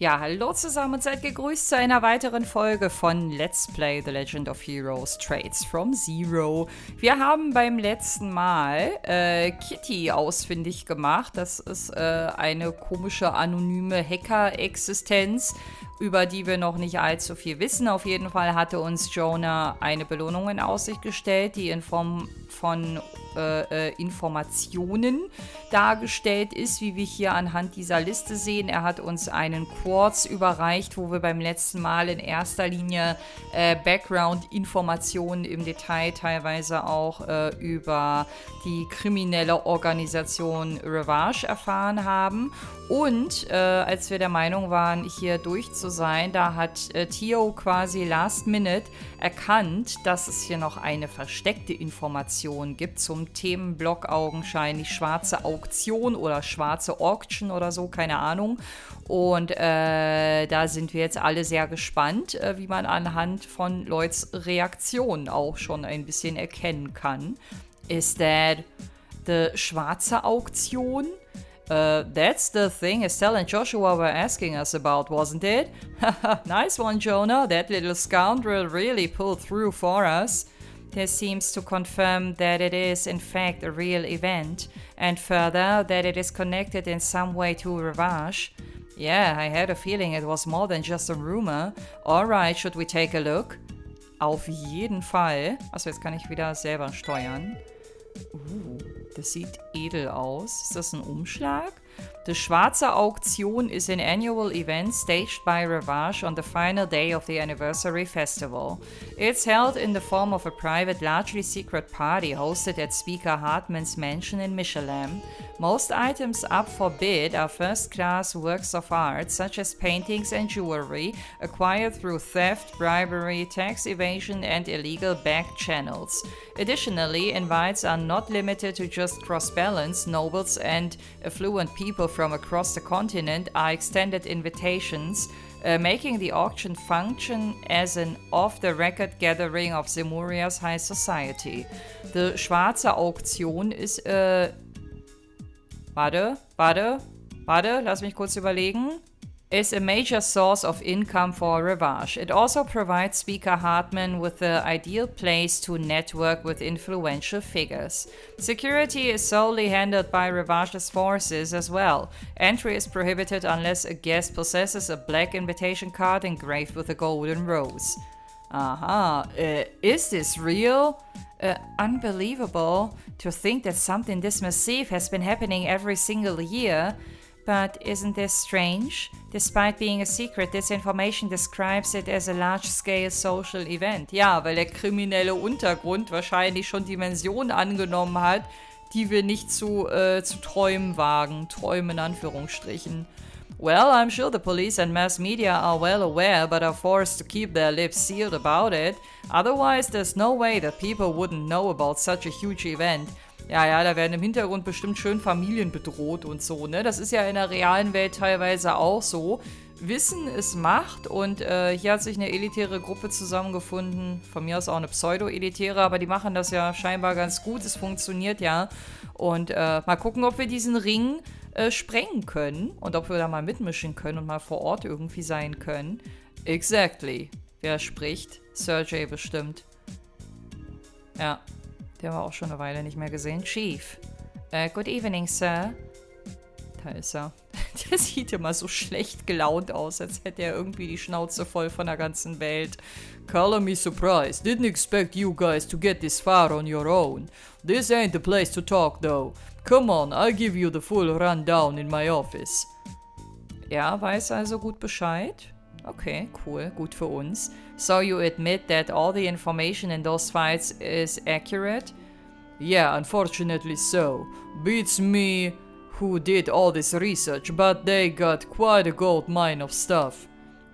Ja, hallo zusammen und seid gegrüßt zu einer weiteren Folge von Let's Play The Legend of Heroes Trades from Zero. Wir haben beim letzten Mal Kitty ausfindig gemacht. Das ist eine komische, anonyme Hacker-Existenz, über die wir noch nicht allzu viel wissen. Auf jeden Fall hatte uns Jonah eine Belohnung in Aussicht gestellt, die in Form von Informationen dargestellt ist, wie wir hier anhand dieser Liste sehen. Er hat uns einen Quartz überreicht, wo wir beim letzten Mal in erster Linie Background-Informationen im Detail teilweise auch über die kriminelle Organisation Revage erfahren haben. Und als wir der Meinung waren, hier durch zu sein, da hat Theo quasi last minute erkannt, dass es hier noch eine versteckte Information gibt zum Themenblock augenscheinlich schwarze Auktion oder schwarze Auction oder so, keine Ahnung. Und da sind wir jetzt alle sehr gespannt, wie man anhand von Lloyds Reaktion auch schon ein bisschen erkennen kann. Is that the schwarze Auktion? That's the thing Estelle and Joshua were asking us about, wasn't it? Nice one, Jonah. That little scoundrel really pulled through for us. This seems to confirm that it is, in fact, a real event, and further, that it is connected in some way to Revage. Yeah, I had a feeling it was more than just a rumor. Alright, should we take a look? Auf jeden Fall. Achso, jetzt kann ich wieder selber steuern. Das sieht edel aus. Ist das ein Umschlag? The schwarze Auktion is an annual event staged by Revage on the final day of the anniversary festival. It's held in the form of a private, largely secret party hosted at Speaker Hartman's mansion in Michelin. Most items up for bid are first-class works of art, such as paintings and jewelry, acquired through theft, bribery, tax evasion, and illegal back channels. Additionally, invites are not limited to just cross-balance. Nobles and affluent people from across the continent are extended invitations, making the auction function as an off-the-record gathering of Zemuria's high society. The schwarze Auktion ist, lass mich kurz überlegen. Is a major source of income for Revage. It also provides Speaker Hartman with the ideal place to network with influential figures. Security is solely handled by Revage's forces as well. Entry is prohibited unless a guest possesses a black invitation card engraved with a golden rose. Aha, is this real? Unbelievable to think that something this massive has been happening every single year. But isn't this strange? Despite being a secret, this information describes it as a large-scale social event. Ja, weil der kriminelle Untergrund wahrscheinlich schon Dimensionen angenommen hat, die wir nicht zu träumen wagen. Träumen in Anführungsstrichen. Well, I'm sure the police and mass media are well aware, but are forced to keep their lips sealed about it. Otherwise, there's no way that people wouldn't know about such a huge event. Ja, da werden im Hintergrund bestimmt schön Familien bedroht und so, ne? Das ist ja in der realen Welt teilweise auch so. Wissen ist Macht und hier hat sich eine elitäre Gruppe zusammengefunden. Von mir aus auch eine pseudo-elitäre, aber die machen das ja scheinbar ganz gut. Es funktioniert ja. Und mal gucken, ob wir diesen Ring sprengen können und ob wir da mal mitmischen können und mal vor Ort irgendwie sein können. Exactly. Wer spricht? Sergey bestimmt. Ja. Der haben wir auch schon eine Weile nicht mehr gesehen. Chief. Good evening, Sir. Da ist er. Der sieht immer so schlecht gelaunt aus, als hätte er irgendwie die Schnauze voll von der ganzen Welt. Color me surprised. Didn't expect you guys to get this far on your own. This ain't the place to talk, though. Come on, I'll give you the full rundown in my office. Er weiß also gut Bescheid. Okay, cool. Gut für uns. So you admit that all the information in those files is accurate? Yeah, unfortunately so. Beats me who did all this research, but they got quite a gold mine of stuff.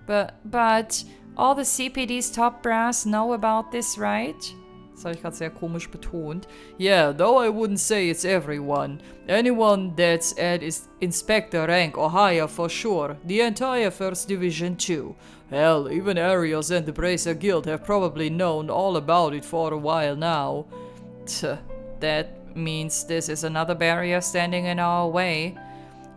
But all the CPD's top brass know about this, right? Das habe ich gerade sehr komisch betont. Yeah, though I wouldn't say it's everyone. Anyone that's at inspector rank or higher for sure. The entire First Division too. Hell, even Arios and the Bracer Guild have probably known all about it for a while now. That means this is another barrier standing in our way.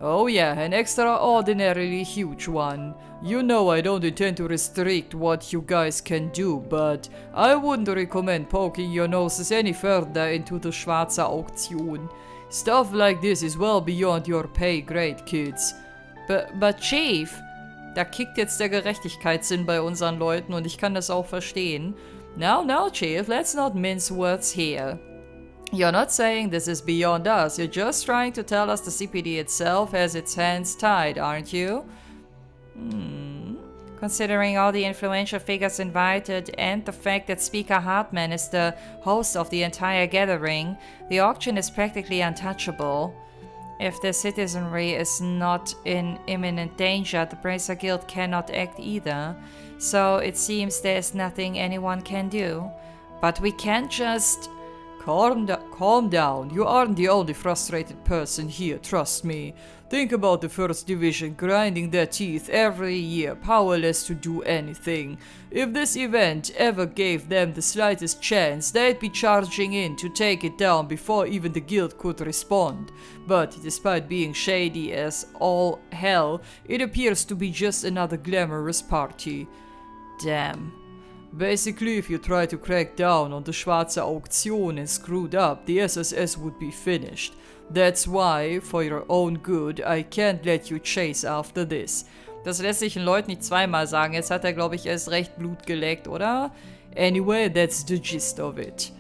Oh yeah, an extraordinarily huge one. You know I don't intend to restrict what you guys can do, but I wouldn't recommend poking your noses any further into the schwarze Auktion. Stuff like this is well beyond your pay grade, kids. But Chief, da kickt jetzt der Gerechtigkeitssinn bei unseren Leuten und ich kann das auch verstehen. Now, Chief, let's not mince words here. You're not saying this is beyond us, you're just trying to tell us the CPD itself has its hands tied, aren't you? Considering all the influential figures invited and the fact that Speaker Hartman is the host of the entire gathering, the auction is practically untouchable. If the citizenry is not in imminent danger, the Bracer Guild cannot act either. So it seems there's nothing anyone can do. But we can't just... Calm down. You aren't the only frustrated person here, trust me. Think about the First Division grinding their teeth every year, powerless to do anything. If this event ever gave them the slightest chance, they'd be charging in to take it down before even the guild could respond. But despite being shady as all hell, it appears to be just another glamorous party. Damn. Basically, if you try to crack down on the Schwarze Auktion and screwed up, the SSS would be finished. That's why, for your own good, I can't let you chase after this. Das lässt sich ein Leut nicht zweimal sagen. Jetzt hat er, glaube ich, erst recht Blut geleckt, oder? Anyway, that's the gist of it.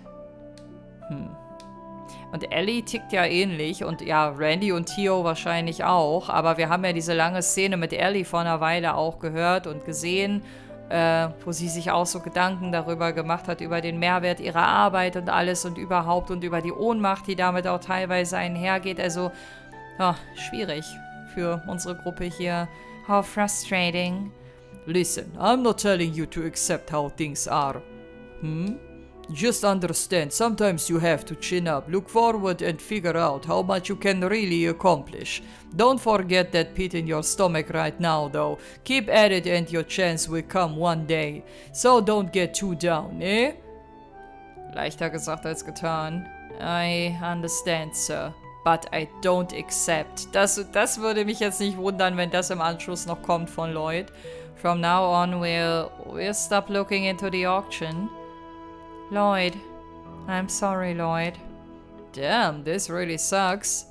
Und Alle tickt ja ähnlich und ja, Randy und Theo wahrscheinlich auch. Aber wir haben ja diese lange Szene mit Alle vor einer Weile auch gehört und gesehen, wo sie sich auch so Gedanken darüber gemacht hat, über den Mehrwert ihrer Arbeit und alles und überhaupt und über die Ohnmacht, die damit auch teilweise einhergeht. Also, schwierig für unsere Gruppe hier. How frustrating. Listen, I'm not telling you to accept how things are. Just understand, sometimes you have to chin up, look forward and figure out how much you can really accomplish. Don't forget that pit in your stomach right now though. Keep at it and your chance will come one day. So don't get too down, eh? Leichter gesagt als getan. I understand, sir. But I don't accept. Das würde mich jetzt nicht wundern, wenn das im Anschluss noch kommt von Lloyd. From now on we'll stop looking into the auction. Lloyd. I'm sorry, Lloyd. Damn, this really sucks.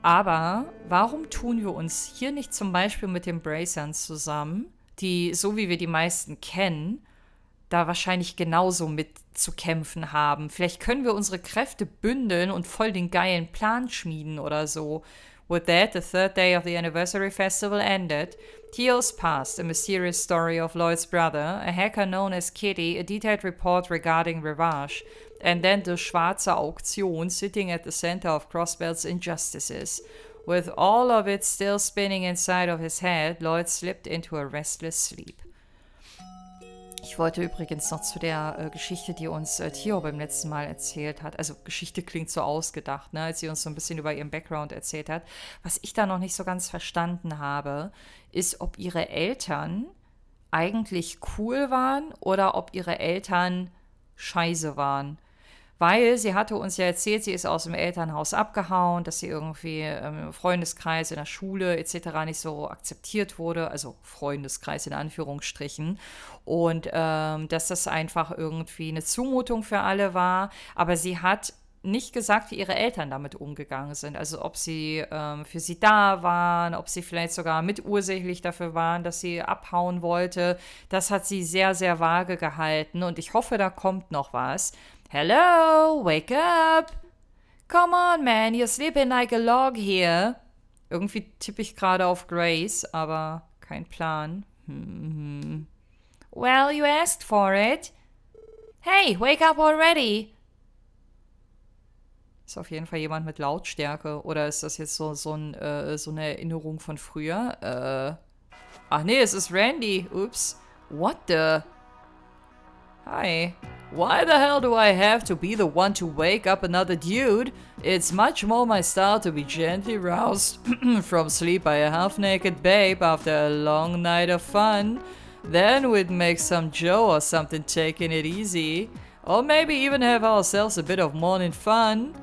Aber warum tun wir uns hier nicht zum Beispiel mit den Bracern zusammen, die, so wie wir die meisten kennen, da wahrscheinlich genauso mit zu kämpfen haben? Vielleicht können wir unsere Kräfte bündeln und voll den geilen Plan schmieden oder so. With that, the third day of the anniversary festival ended. Theo's past, a mysterious story of Lloyd's brother, a hacker known as Kitty, a detailed report regarding Revage, and then the Schwarze Auktion sitting at the center of Crossbell's injustices. With all of it still spinning inside of his head, Lloyd slipped into a restless sleep. Ich wollte übrigens noch zu der Geschichte, die uns Theo beim letzten Mal erzählt hat. Also Geschichte klingt so ausgedacht, ne, als sie uns so ein bisschen über ihren Background erzählt hat. Was ich da noch nicht so ganz verstanden habe, ist, ob ihre Eltern eigentlich cool waren oder ob ihre Eltern scheiße waren. Weil sie hatte uns ja erzählt, sie ist aus dem Elternhaus abgehauen, dass sie irgendwie im Freundeskreis, in der Schule etc. nicht so akzeptiert wurde, also Freundeskreis in Anführungsstrichen, und dass das einfach irgendwie eine Zumutung für alle war, aber sie hat nicht gesagt, wie ihre Eltern damit umgegangen sind, also ob sie für sie da waren, ob sie vielleicht sogar mitursächlich dafür waren, dass sie abhauen wollte. Das hat sie sehr, sehr vage gehalten und ich hoffe, da kommt noch was. Hello, wake up! Come on, man, you're sleeping like a log here. Irgendwie tippe ich gerade auf Grace, aber kein Plan. Well, you asked for it. Hey, wake up already! Ist auf jeden Fall jemand mit Lautstärke. Oder ist das jetzt so eine Erinnerung von früher? Ach nee, es ist Randy. Ups. What the... Hi. Why the hell do I have to be the one to wake up another dude? It's much more my style to be gently roused from sleep by a half-naked babe after a long night of fun. Then we'd make some Joe or something taking it easy. Or maybe even have ourselves a bit of morning fun.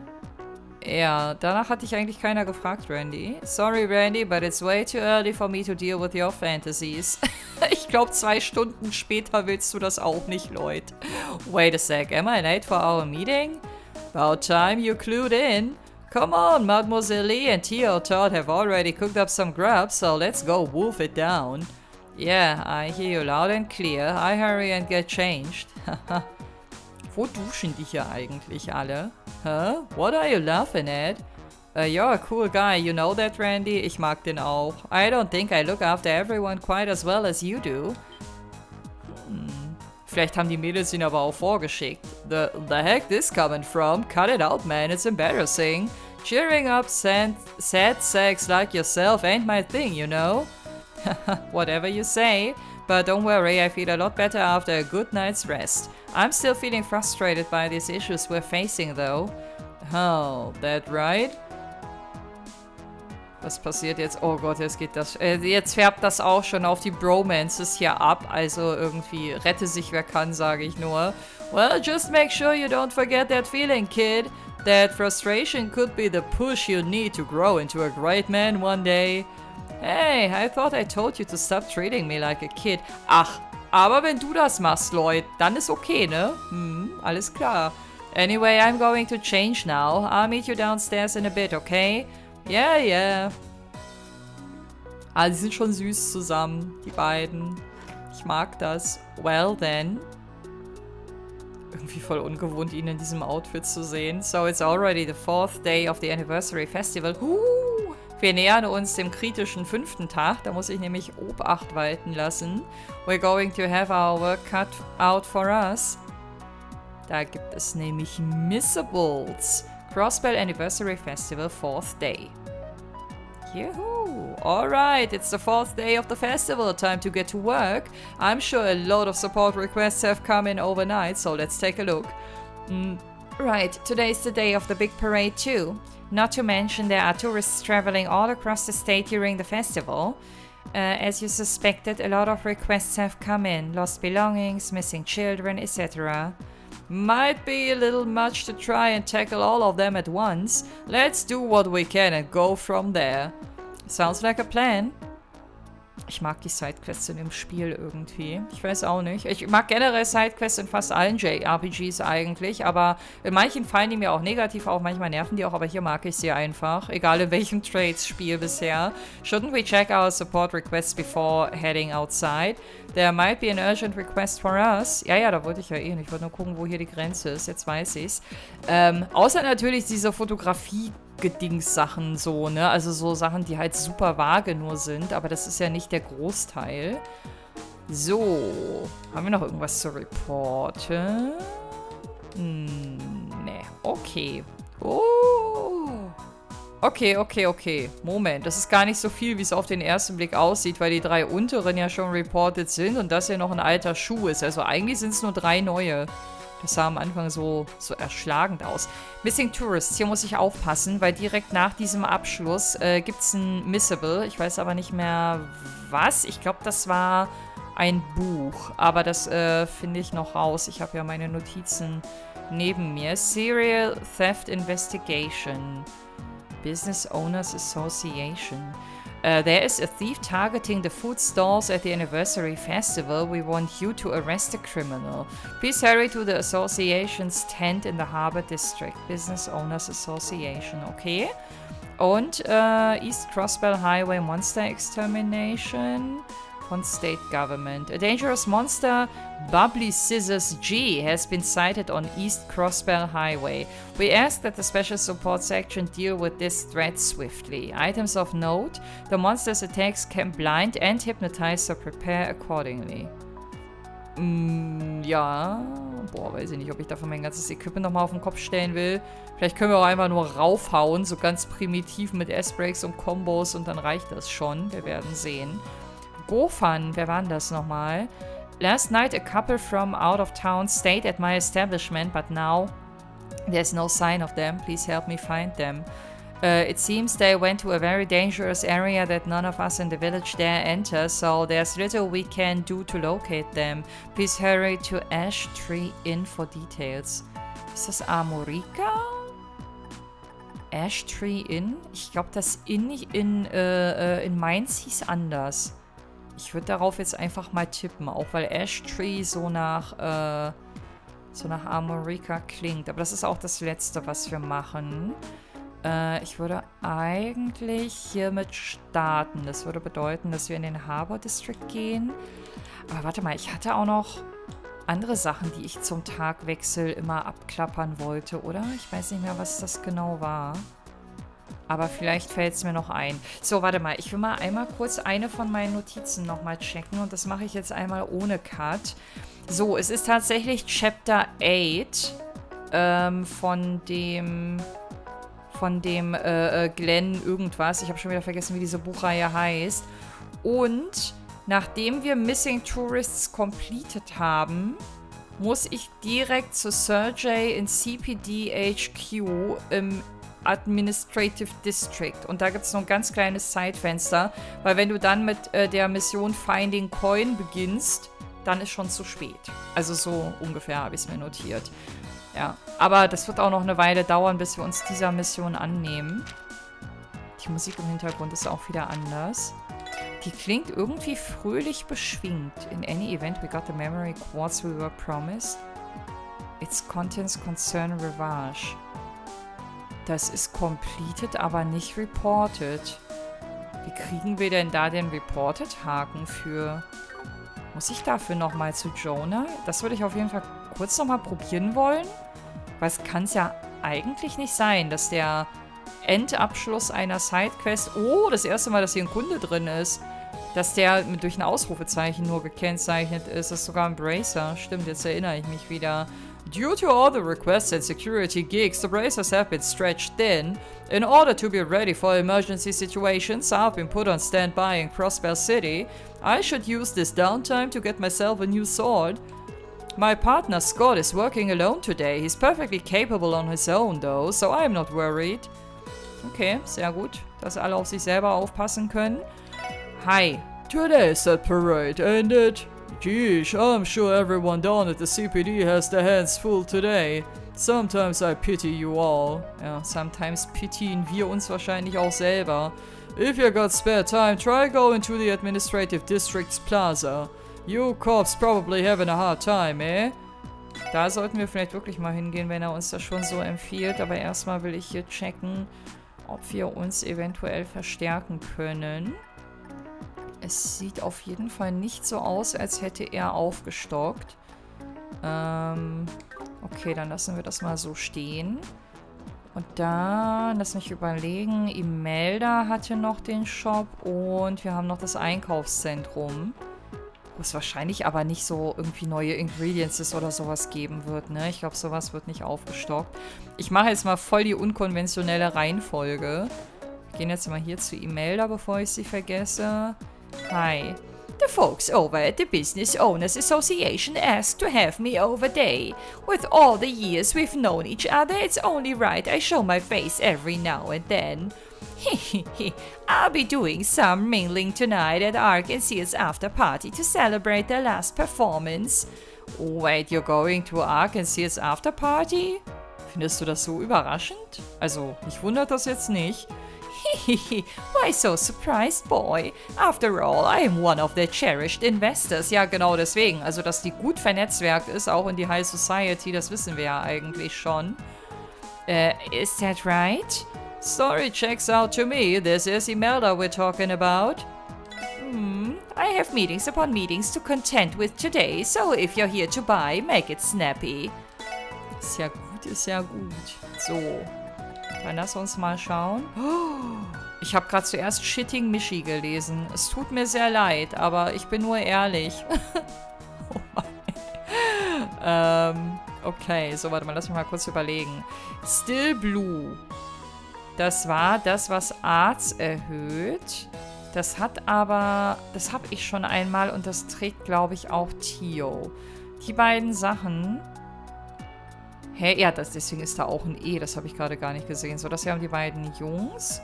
Ja, danach hatte ich eigentlich keiner gefragt, Randy. Sorry, Randy, but it's way too early for me to deal with your fantasies. Ich glaube, 2 Stunden später willst du das auch nicht, Lloyd. Wait a sec, am I late for our meeting? About time you clued in. Come on, Mademoiselle Lee and Theo Todd have already cooked up some grub, so let's go wolf it down. Yeah, I hear you loud and clear. I hurry and get changed. Wo duschen die hier eigentlich alle? Huh? What are you laughing at? You're a cool guy, you know that, Randy? Ich mag den auch. I don't think I look after everyone quite as well as you do. Vielleicht haben die Mädels ihn aber auch vorgeschickt. The heck this coming from? Cut it out, man, it's embarrassing. Cheering up sad sacks like yourself ain't my thing, you know? Whatever you say. But don't worry, I feel a lot better after a good night's rest. I'm still feeling frustrated by these issues we're facing, though. Oh, that right? Was passiert jetzt? Oh Gott, jetzt geht das... jetzt färbt das auch schon auf die Bromances hier ab. Also irgendwie rette sich wer kann, sage ich nur. Well, just make sure you don't forget that feeling, kid. That frustration could be the push you need to grow into a great man one day. Hey, I thought I told you to stop treating me like a kid. Ach, aber wenn du das machst, Lloyd, dann ist okay, ne? Alles klar. Anyway, I'm going to change now. I'll meet you downstairs in a bit, okay? Yeah, yeah. Ah, die sind schon süß zusammen, die beiden. Ich mag das. Well, then. Irgendwie voll ungewohnt, ihn in diesem Outfit zu sehen. So, it's already the 4th day of the anniversary festival. Wir nähern uns dem kritischen 5. Tag. Da muss ich nämlich Obacht walten lassen. We're going to have our work cut out for us. Da gibt es nämlich Missables. Crossbell Anniversary Festival 4th Day. Juhu! Alright, it's the 4th day of the festival. Time to get to work. I'm sure a lot of support requests have come in overnight, so let's take a look. Right, today's the day of the big parade too. Not to mention there are tourists traveling all across the state during the festival. As you suspected, a lot of requests have come in. Lost belongings, missing children, etc. Might be a little much to try and tackle all of them at once. Let's do what we can and go from there. Sounds like a plan. Ich mag die Sidequests in dem Spiel irgendwie. Ich weiß auch nicht. Ich mag generell Sidequests in fast allen JRPGs eigentlich, aber in manchen fallen die mir auch negativ auf, manchmal nerven die auch, aber hier mag ich sie einfach. Egal in welchem Trades-Spiel bisher. Shouldn't we check our support requests before heading outside? There might be an urgent request for us. Ja, da wollte ich ja eh nicht. Ich wollte nur gucken, wo hier die Grenze ist. Jetzt weiß ich's. Außer natürlich diese Fotografie-Gedings-Sachen so, ne? Also so Sachen, die halt super vage nur sind. Aber das ist ja nicht der Großteil. So. Haben wir noch irgendwas zu reporten? Ne. Okay. Oh. Okay. Moment, das ist gar nicht so viel, wie es auf den ersten Blick aussieht, weil die 3 unteren ja schon reported sind und das hier noch ein alter Schuh ist. Also eigentlich sind es nur 3 neue. Das sah am Anfang so erschlagend aus. Missing Tourists, hier muss ich aufpassen, weil direkt nach diesem Abschluss gibt es ein Missable. Ich weiß aber nicht mehr was. Ich glaube, das war ein Buch, aber das finde ich noch raus. Ich habe ja meine Notizen neben mir. Serial Theft Investigation. Business Owners Association. There is a thief targeting the food stalls at the anniversary festival. We want you to arrest the criminal. Please hurry to the association's tent in the Harbor District. Business Owners Association, okay. Und East Crossbell Highway Monster Extermination von State Government. A dangerous monster, Bubbly Scissors G, has been sighted on East Crossbell Highway. We ask that the Special Support Section deal with this threat swiftly. Items of note, the monster's attacks can blind and hypnotize, so prepare accordingly. Ja. Boah, weiß ich nicht, ob ich dafür mein ganzes Equipment nochmal auf den Kopf stellen will. Vielleicht können wir auch einfach nur raufhauen, so ganz primitiv mit S-Breaks und Combos und dann reicht das schon. Wir werden sehen. Gofan, wer war denn das nochmal? Last night a couple from out of town stayed at my establishment, but now there's no sign of them. Please help me find them. It seems they went to a very dangerous area that none of us in the village dare enter, so there's little we can do to locate them. Please hurry to Ash Tree Inn for details. Ist das Armorica? Ash Tree Inn? Ich glaube, das Inn in Mainz hieß anders. Ich würde darauf jetzt einfach mal tippen, auch weil Ash Tree so nach Amerika klingt. Aber das ist auch das Letzte, was wir machen. Ich würde eigentlich hiermit starten. Das würde bedeuten, dass wir in den Harbor District gehen. Aber warte mal, ich hatte auch noch andere Sachen, die ich zum Tagwechsel immer abklappern wollte, oder? Ich weiß nicht mehr, was das genau war. Aber vielleicht fällt es mir noch ein. So, warte mal. Ich will mal einmal kurz eine von meinen Notizen nochmal checken. Und das mache ich jetzt einmal ohne Cut. So, es ist tatsächlich Chapter 8 von dem Glenn irgendwas. Ich habe schon wieder vergessen, wie diese Buchreihe heißt. Und nachdem wir Missing Tourists completed haben, muss ich direkt zu Sergey in CPD HQ im Administrative District. Und da gibt es noch ein ganz kleines Zeitfenster, weil wenn du dann mit der Mission Finding Coin beginnst, dann ist schon zu spät. Also so ungefähr habe ich es mir notiert. Ja, aber das wird auch noch eine Weile dauern, bis wir uns dieser Mission annehmen. Die Musik im Hintergrund ist auch wieder anders. Die klingt irgendwie fröhlich beschwingt. In any event, we got the memory quartz we were promised. Its contents concern Rivage. Das ist completed, aber nicht reported. Wie kriegen wir denn da den Reported-Haken für? Muss ich dafür nochmal zu Jonah? Das würde ich auf jeden Fall kurz nochmal probieren wollen. Weil es kann es ja eigentlich nicht sein, dass der Endabschluss einer Sidequest, oh, das erste Mal, dass hier ein Kunde drin ist, dass der durch ein Ausrufezeichen nur gekennzeichnet ist. Das ist sogar ein Bracer. Stimmt, jetzt erinnere ich mich wieder. Due to all the requests and security gigs, the bracers have been stretched thin. In order to be ready for emergency situations, I've been put on standby in Crossbell City. I should use this downtime to get myself a new sword. My partner Scott is working alone today. He's perfectly capable on his own, though, so I'm not worried. Okay, sehr gut, dass alle auf sich selber aufpassen können. Hi. Today's that parade, ain't it? Geesh, I'm sure everyone down at the CPD has their hands full today. Sometimes I pity you all. Ja, sometimes pityen wir uns wahrscheinlich auch selber. If you got spare time, try going to the Administrative District's Plaza. You cops probably having a hard time, eh? Da sollten wir vielleicht wirklich mal hingehen, wenn er uns das schon so empfiehlt. Aber erstmal will ich hier checken, ob wir uns eventuell verstärken können. Es sieht auf jeden Fall nicht so aus, als hätte er aufgestockt. Okay, dann lassen wir das mal so stehen. Und dann, lass mich überlegen, Imelda hatte noch den Shop und wir haben noch das Einkaufszentrum. Wo es wahrscheinlich aber nicht so irgendwie neue Ingredients oder sowas geben wird, ne? Ich glaube, sowas wird nicht aufgestockt. Ich mache jetzt mal voll die unkonventionelle Reihenfolge. Wir gehen jetzt mal hier zu Imelda, bevor ich sie vergesse. Hi. The folks over at the Business Owners Association asked to have me over day. With all the years we've known each other, it's only right I show my face every now and then. I'll be doing some mingling tonight at Arkansas's after party to celebrate their last performance. Wait, you're going to Arkansas's after party? Findest du das so überraschend? Also, mich wundert das jetzt nicht. Why so surprised, boy? After all, I am one of their cherished investors. Ja, genau deswegen. Also, dass die gut vernetzwerkt ist, auch in die High Society, das wissen wir ja eigentlich schon. Is that right? Story checks out to me. This is Imelda we're talking about. I have meetings upon meetings to contend with today, so if you're here to buy, make it snappy. Ist ja gut, ist ja gut. So. Dann lass uns mal schauen. Ich habe gerade zuerst Shitting Michi gelesen. Es tut mir sehr leid, aber ich bin nur ehrlich. Oh mein. Okay, so, warte mal, lass mich mal kurz überlegen. Still Blue. Das war das, was Arts erhöht. Das hat aber... Das habe ich schon einmal und das trägt, glaube ich, auch Tio. Die beiden Sachen... Hä? Ja, deswegen ist da auch ein E. Das habe ich gerade gar nicht gesehen. So, das hier haben die beiden Jungs.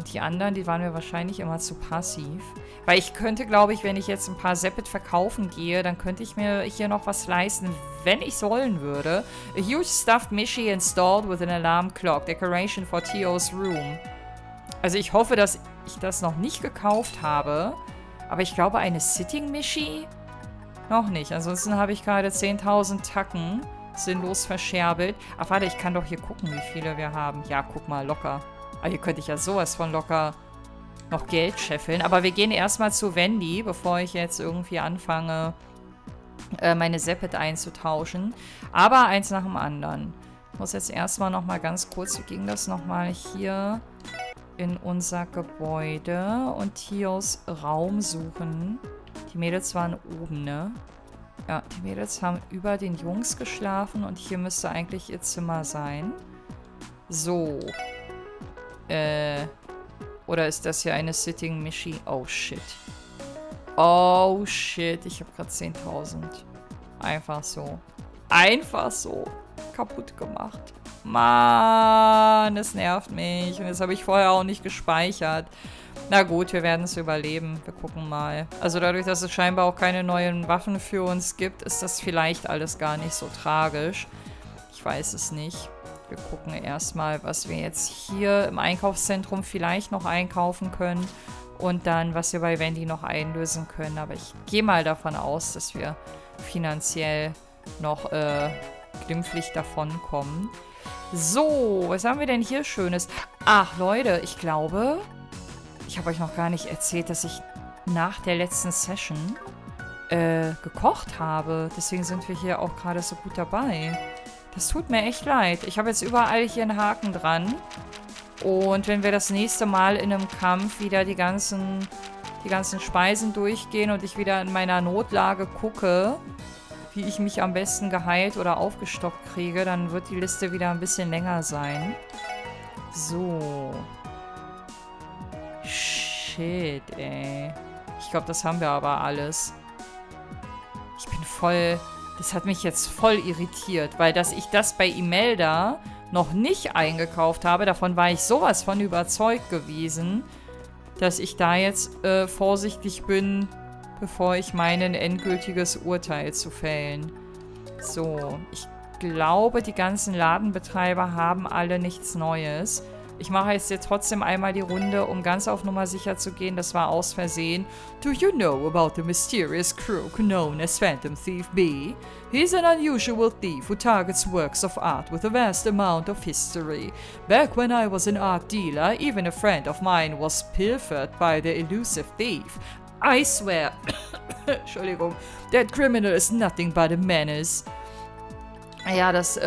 Und die anderen, die waren mir wahrscheinlich immer zu passiv. Weil ich könnte, glaube ich, wenn ich jetzt ein paar Seppet verkaufen gehe, dann könnte ich mir hier noch was leisten, wenn ich es wollen würde. A huge stuffed Mishi installed with an alarm clock. Decoration for Theo's room. Also ich hoffe, dass ich das noch nicht gekauft habe. Aber ich glaube, eine Sitting Mishi noch nicht. Ansonsten habe ich gerade 10.000 Tacken sinnlos verscherbelt. Ach, warte, ich kann doch hier gucken, wie viele wir haben. Ja, guck mal, locker. Aber hier könnte ich ja sowas von locker noch Geld scheffeln. Aber wir gehen erstmal zu Wendy, bevor ich jetzt irgendwie anfange, meine Seppet einzutauschen. Aber eins nach dem anderen. Ich muss jetzt erstmal nochmal ganz kurz, wie ging das nochmal, hier in unser Gebäude und Theos Raum suchen. Die Mädels waren oben, ne? Ja, die Mädels haben über den Jungs geschlafen und hier müsste eigentlich ihr Zimmer sein. So. Oder ist das hier eine Sitting Machine? Oh, shit. Oh, shit. Ich habe gerade 10.000. Einfach so. Einfach so. Kaputt gemacht. Mann, es nervt mich. Und das habe ich vorher auch nicht gespeichert. Na gut, wir werden es überleben. Wir gucken mal. Also dadurch, dass es scheinbar auch keine neuen Waffen für uns gibt, ist das vielleicht alles gar nicht so tragisch. Ich weiß es nicht. Wir gucken erstmal, was wir jetzt hier im Einkaufszentrum vielleicht noch einkaufen können. Und dann, was wir bei Wendy noch einlösen können. Aber ich gehe mal davon aus, dass wir finanziell noch glimpflich davonkommen. So, was haben wir denn hier Schönes? Ach, Leute, ich glaube, ich habe euch noch gar nicht erzählt, dass ich nach der letzten Session gekocht habe. Deswegen sind wir hier auch gerade so gut dabei. Das tut mir echt leid. Ich habe jetzt überall hier einen Haken dran. Und wenn wir das nächste Mal in einem Kampf wieder die ganzen Speisen durchgehen und ich wieder in meiner Notlage gucke, wie ich mich am besten geheilt oder aufgestockt kriege, dann wird die Liste wieder ein bisschen länger sein. So. Shit, ey. Ich glaube, das haben wir aber alles. Ich bin voll... Das hat mich jetzt voll irritiert, weil dass ich das bei Imelda noch nicht eingekauft habe, davon war ich sowas von überzeugt gewesen, dass ich da jetzt vorsichtig bin, bevor ich meine, ein endgültiges Urteil zu fällen. So, ich glaube, die ganzen Ladenbetreiber haben alle nichts Neues. Ich mache jetzt hier trotzdem einmal die Runde, um ganz auf Nummer sicher zu gehen. Das war aus Versehen. Do you know about the mysterious crook known as Phantom Thief B? He's an unusual thief who targets works of art with a vast amount of history. Back when I was an art dealer, even a friend of mine was pilfered by the elusive thief. I swear, Entschuldigung, that criminal is nothing but a menace. Ja, das,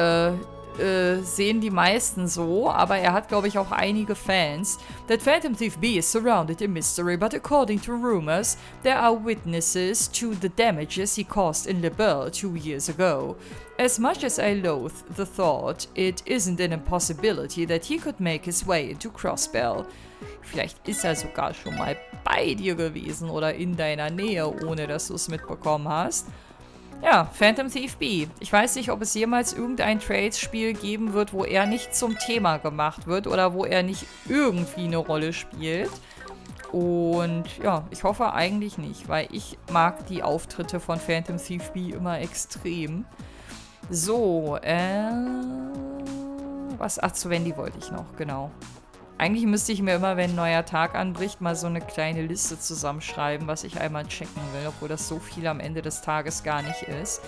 sehen die meisten so, aber er hat, glaube ich, auch einige Fans. That Phantom Thief B is surrounded in mystery, but according to rumors, there are witnesses to the damages he caused in Lebel 2 years ago. As much as I loathe the thought, it isn't an impossibility that he could make his way into Crossbell. Vielleicht ist er sogar schon mal bei dir gewesen oder in deiner Nähe, ohne dass du es mitbekommen hast. Ja, Phantom Thief B. Ich weiß nicht, ob es jemals irgendein Trades-Spiel geben wird, wo er nicht zum Thema gemacht wird oder wo er nicht irgendwie eine Rolle spielt. Und ja, ich hoffe eigentlich nicht, weil ich mag die Auftritte von Phantom Thief B immer extrem. So, was? Ach, zu Wendy wollte ich noch, genau. Eigentlich müsste ich mir immer, wenn ein neuer Tag anbricht, mal so eine kleine Liste zusammenschreiben, was ich einmal checken will, obwohl das so viel am Ende des Tages gar nicht ist.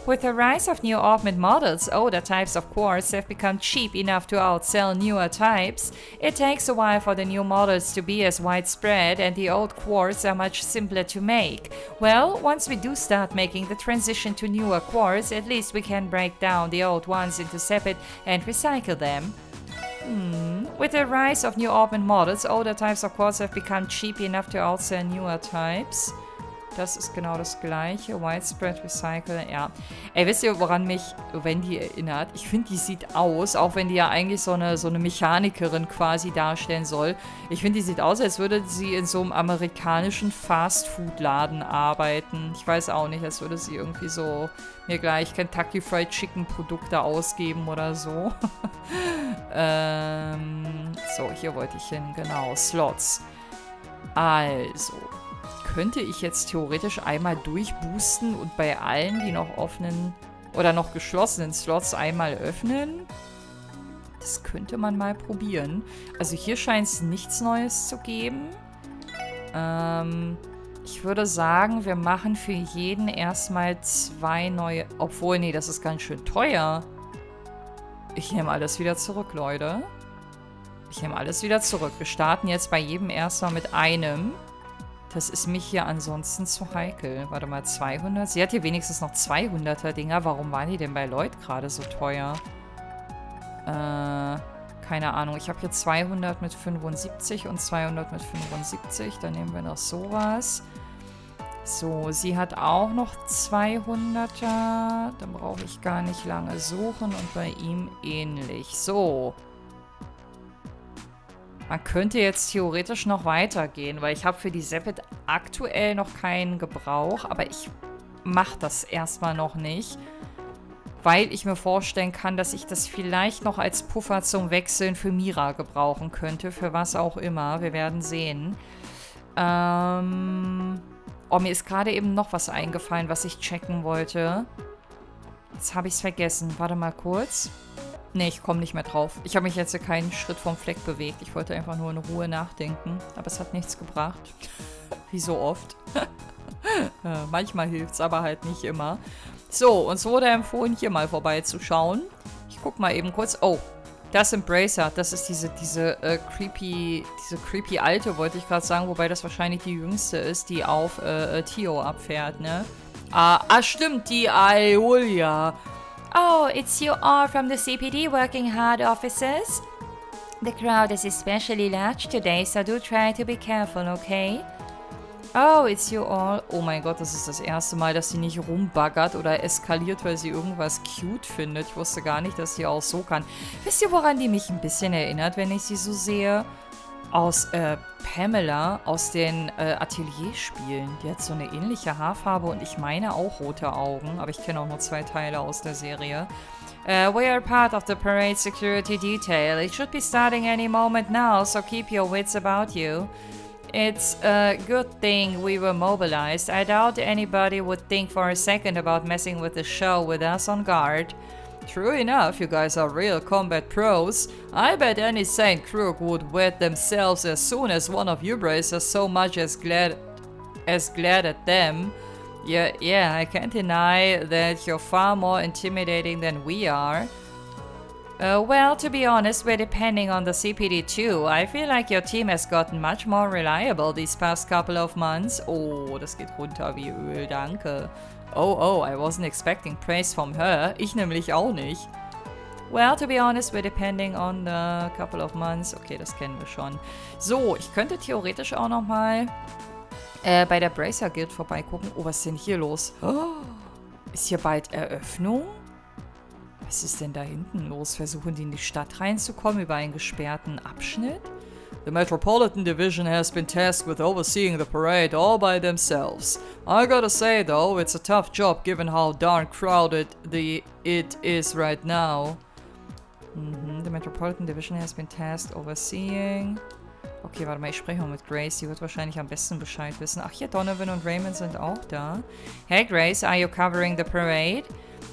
With the rise of new augment models, older types of quartz have become cheap enough to outsell newer types. It takes a while for the new models to be as widespread, and the old quartz are much simpler to make. Well, once we do start making the transition to newer quartz, at least we can break down the old ones into separate and recycle them. With the rise of new augment models, older types of quartz have become cheap enough to outsell newer types. Das ist genau das gleiche. Widespread Recycle, ja. Ey, wisst ihr, woran mich Wendy erinnert? Ich finde, die sieht aus, auch wenn die ja eigentlich so eine Mechanikerin quasi darstellen soll. Ich finde, die sieht aus, als würde sie in so einem amerikanischen Fast-Food-Laden arbeiten. Ich weiß auch nicht, als würde sie irgendwie so mir gleich Kentucky Fried Chicken Produkte ausgeben oder so. So, hier wollte ich hin. Genau, Slots. Also, könnte ich jetzt theoretisch einmal durchboosten und bei allen, die noch offenen oder noch geschlossenen Slots einmal öffnen? Das könnte man mal probieren. Also hier scheint es nichts Neues zu geben. Ich würde sagen, wir machen für jeden erstmal 2 neue... Obwohl, nee, das ist ganz schön teuer. Ich nehme alles wieder zurück, Leute. Ich nehme alles wieder zurück. Wir starten jetzt bei jedem erstmal mit einem. Das ist mich hier ansonsten zu heikel. Warte mal, 200? Sie hat hier wenigstens noch 200er-Dinger. Warum waren die denn bei Lloyd gerade so teuer? Keine Ahnung. Ich habe hier 200 mit 75 und 200 mit 75. Dann nehmen wir noch sowas. So, sie hat auch noch 200er. Dann brauche ich gar nicht lange suchen. Und bei ihm ähnlich. So. Man könnte jetzt theoretisch noch weitergehen, weil ich habe für die Sepet aktuell noch keinen Gebrauch. Aber ich mache das erstmal noch nicht. Weil ich mir vorstellen kann, dass ich das vielleicht noch als Puffer zum Wechseln für Mira gebrauchen könnte. Für was auch immer. Wir werden sehen. Oh, mir ist gerade eben noch was eingefallen, was ich checken wollte. Jetzt habe ich es vergessen. Warte mal kurz. Nee, ich komme nicht mehr drauf. Ich habe mich jetzt keinen Schritt vom Fleck bewegt. Ich wollte einfach nur in Ruhe nachdenken. Aber es hat nichts gebracht. Wie so oft. Manchmal hilft es, aber halt nicht immer. So, uns wurde empfohlen, hier mal vorbeizuschauen. Ich guck mal eben kurz. Oh, das Embracer. Das ist diese creepy alte, wollte ich gerade sagen. Wobei das wahrscheinlich die jüngste ist, die auf Tio abfährt, ne? Stimmt, die Aeolia. Oh, it's you all from the CPD working hard officers? The crowd is especially large today, so do try to be careful, okay? Oh, it's you all. Oh mein Gott, das ist das erste Mal, dass sie nicht rumbaggert oder eskaliert, weil sie irgendwas cute findet. Ich wusste gar nicht, dass sie auch so kann. Wisst ihr, woran die mich ein bisschen erinnert, wenn ich sie so sehe? Aus Pamela, aus den Atelierspielen. Die hat so eine ähnliche Haarfarbe und ich meine auch rote Augen. Aber ich kenne auch nur 2 Teile aus der Serie. We are part of the parade security detail. It should be starting any moment now, so keep your wits about you. It's a good thing we were mobilized. I doubt anybody would think for a second about messing with the show with us on guard. True enough, you guys are real combat pros. I bet any sane crook would wet themselves as soon as one of you bracers so much as glad at them. Yeah, I can't deny that you're far more intimidating than we are. Well, to be honest, we're depending on the CPD too. I feel like your team has gotten much more reliable these past couple of months. Oh, das geht runter wie Öl, danke. Oh, I wasn't expecting praise from her. Ich nämlich auch nicht. Well, to be honest, we're depending on the couple of months. Okay, das kennen wir schon. So, ich könnte theoretisch auch nochmal bei der Bracer Guild vorbeigucken. Oh, was ist denn hier los? Oh, ist hier bald Eröffnung? Was ist denn da hinten los? Versuchen die in die Stadt reinzukommen über einen gesperrten Abschnitt? The Metropolitan Division has been tasked with overseeing the parade all by themselves. I gotta say though, it's a tough job given how darn crowded it is right now. The Metropolitan Division has been tasked overseeing... Okay, warte mal, ich spreche mal mit Grace. Die wird wahrscheinlich am besten Bescheid wissen. Ach, hier Donovan und Raymond sind auch da. Hey Grace, are you covering the parade?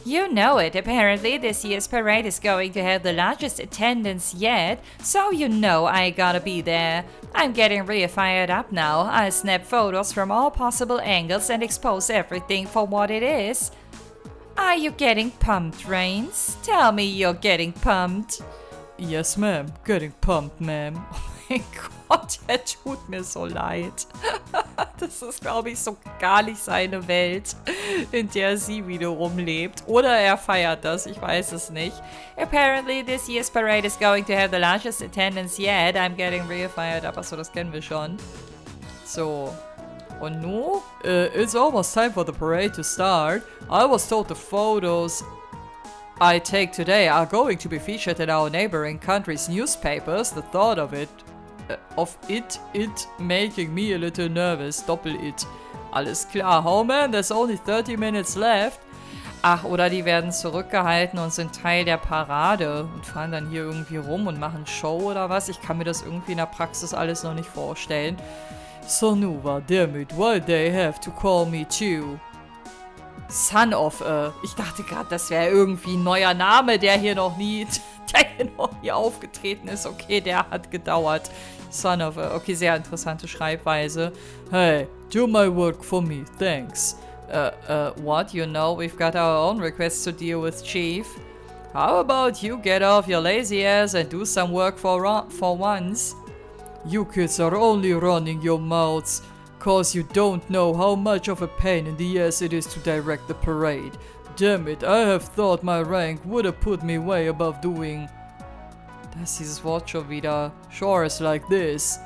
You know it. Apparently, this year's parade is going to have the largest attendance yet, so you know I gotta be there. I'm getting real fired up now. I'll snap photos from all possible angles and expose everything for what it is. Are you getting pumped, Rains? Tell me you're getting pumped. Yes, ma'am. Getting pumped, ma'am. Oh mein Gott, er tut mir so leid. Das ist, glaube ich, so gar nicht seine Welt, in der sie wiederum lebt. Oder er feiert das, ich weiß es nicht. Apparently this year's parade is going to have the largest attendance yet. I'm getting real fired up. Achso, das kennen wir schon. So. Und nun? It's almost time for the parade to start. I was told the photos I take today are going to be featured in our neighboring country's newspapers. The thought of it making me a little nervous. Doppel-it. Alles klar. Oh man, there's only 30 minutes left. Ach, oder die werden zurückgehalten und sind Teil der Parade und fahren dann hier irgendwie rum und machen Show oder was. Ich kann mir das irgendwie in der Praxis alles noch nicht vorstellen. Sonuva, damn it, why they have to call me too? Son of a. Ich dachte gerade, das wäre irgendwie ein neuer Name, der hier noch nie aufgetreten ist. Okay, der hat gedauert. Son of a. Okay, sehr interessante Schreibweise. Hey, do my work for me, thanks. What? You know, we've got our own requests to deal with, Chief. How about you get off your lazy ass and do some work for once? You kids are only running your mouths, cause you don't know how much of a pain in the ass it is to direct the parade. Damn it, I have thought my rank would have put me way above doing... Da ist dieses Wort schon wieder. Chores like this.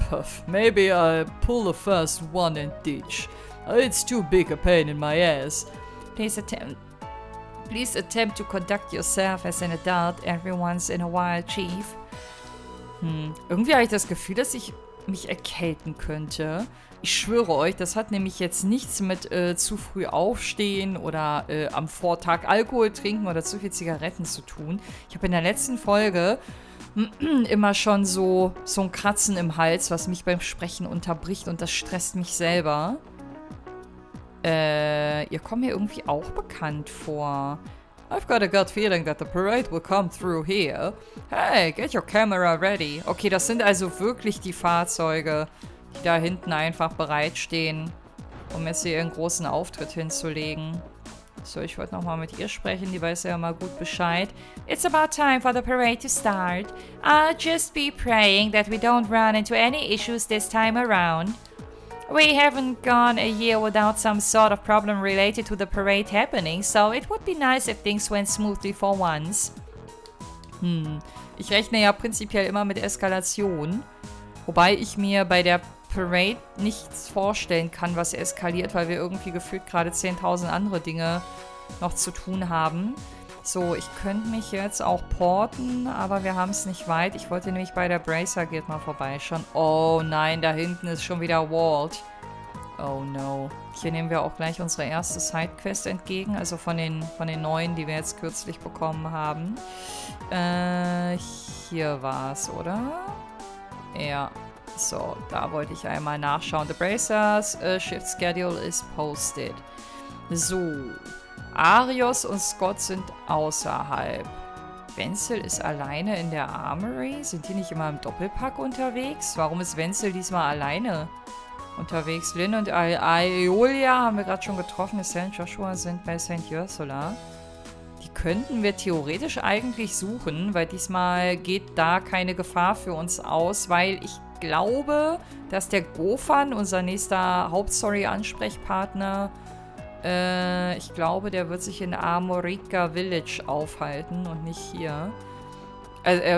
Puff. Maybe I pull a fast one and ditch. It's too big a pain in my ass. Please attempt to conduct yourself as an adult every once in a while, Chief. Irgendwie habe ich das Gefühl, dass ich mich erkälten könnte. Ich schwöre euch, das hat nämlich jetzt nichts mit zu früh aufstehen oder am Vortag Alkohol trinken oder zu viel Zigaretten zu tun. Ich habe in der letzten Folge immer schon so ein Kratzen im Hals, was mich beim Sprechen unterbricht und das stresst mich selber. Ihr kommt mir irgendwie auch bekannt vor. I've got a gut feeling that the parade will come through here. Hey, get your camera ready. Okay, das sind also wirklich die Fahrzeuge, die da hinten einfach bereitstehen, um jetzt hier ihren großen Auftritt hinzulegen. So, ich wollte nochmal mit ihr sprechen, die weiß ja mal gut Bescheid. It's about time for the parade to start. I'll just be praying that we don't run into any issues this time around. We haven't gone a year without some sort of problem related to the parade happening, so it would be nice if things went smoothly for once. Ich rechne ja prinzipiell immer mit Eskalation, wobei ich mir bei der Parade nichts vorstellen kann, was eskaliert, weil wir irgendwie gefühlt gerade 10.000 andere Dinge noch zu tun haben. So, ich könnte mich jetzt auch porten, aber wir haben es nicht weit. Ich wollte nämlich bei der Bracer Guild mal vorbeischauen. Oh nein, da hinten ist schon wieder Walt. Oh no. Hier nehmen wir auch gleich unsere erste Sidequest entgegen, also von den neuen, die wir jetzt kürzlich bekommen haben. Hier war es, oder? Ja. So, da wollte ich einmal nachschauen. The Bracers Shift Schedule is posted. So. Arios und Scott sind außerhalb. Wenzel ist alleine in der Armory. Sind die nicht immer im Doppelpack unterwegs? Warum ist Wenzel diesmal alleine unterwegs? Lynn und Aeolia haben wir gerade schon getroffen. Estelle und Joshua sind bei St. Ursula. Die könnten wir theoretisch eigentlich suchen, weil diesmal geht da keine Gefahr für uns aus, weil ich glaube, dass der Gofan, unser nächster Hauptstory-Ansprechpartner, ich glaube, der wird sich in Armorica Village aufhalten und nicht hier.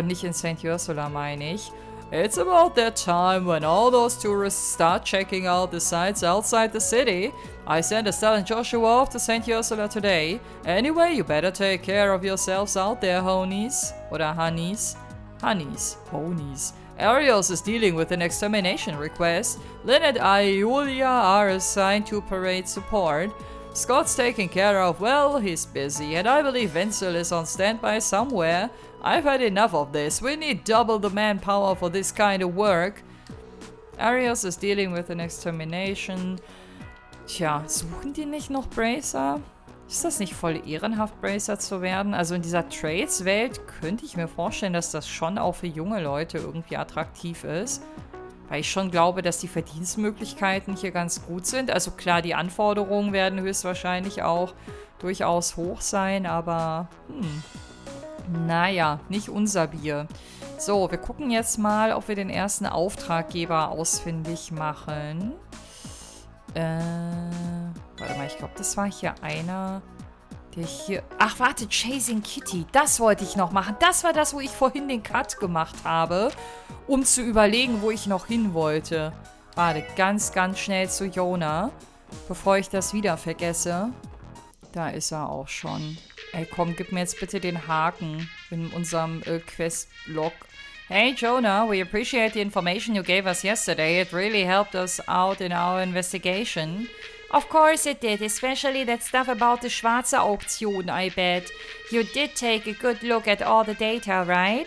Nicht in St. Ursula, meine ich. It's about that time when all those tourists start checking out the sights outside the city. I sent Estelle and Joshua off to St. Ursula today. Anyway, you better take care of yourselves out there, honies. Oder honeys. Honeys. Honies. Arios is dealing with an extermination request. Lynn and Aeolia are assigned to parade support. Scott's taken care of, well, he's busy, and I believe Wenzel is on standby somewhere. I've had enough of this. We need double the manpower for this kind of work. Arios is dealing with an extermination. Tja, suchen die nicht noch Bracer? Ist das nicht voll ehrenhaft, Bracer zu werden? Also in dieser Trades-Welt könnte ich mir vorstellen, dass das schon auch für junge Leute irgendwie attraktiv ist. Weil ich schon glaube, dass die Verdienstmöglichkeiten hier ganz gut sind. Also klar, die Anforderungen werden höchstwahrscheinlich auch durchaus hoch sein, aber naja, nicht unser Bier. So, wir gucken jetzt mal, ob wir den ersten Auftraggeber ausfindig machen. Warte mal, ich glaube, das war hier einer, der hier... Ach, warte, Chasing Kitty, das wollte ich noch machen. Das war das, wo ich vorhin den Cut gemacht habe, um zu überlegen, wo ich noch hin wollte. Warte, ganz, ganz schnell zu Jonah, bevor ich das wieder vergesse. Da ist er auch schon. Ey, komm, gib mir jetzt bitte den Haken in unserem Quest-Log. Hey, Jonah, we appreciate the information you gave us yesterday. It really helped us out in our investigation. Of course it did, especially that stuff about the Schwarze Auktion, I bet. You did take a good look at all the data, right?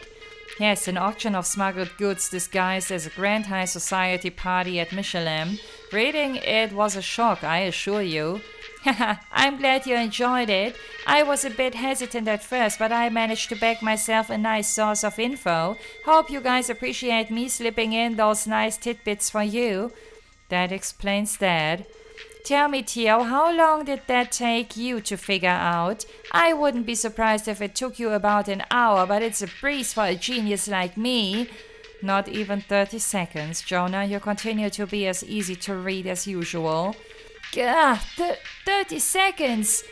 Yes, an auction of smuggled goods disguised as a grand high society party at Michelin. Reading it was a shock, I assure you. Haha, I'm glad you enjoyed it. I was a bit hesitant at first, but I managed to bag myself a nice source of info. Hope you guys appreciate me slipping in those nice tidbits for you. That explains that. Tell me, Theo, how long did that take you to figure out? I wouldn't be surprised if it took you about an hour, but it's a breeze for a genius like me. Not even 30 seconds, Jonah. You continue to be as easy to read as usual. Gah, 30 seconds.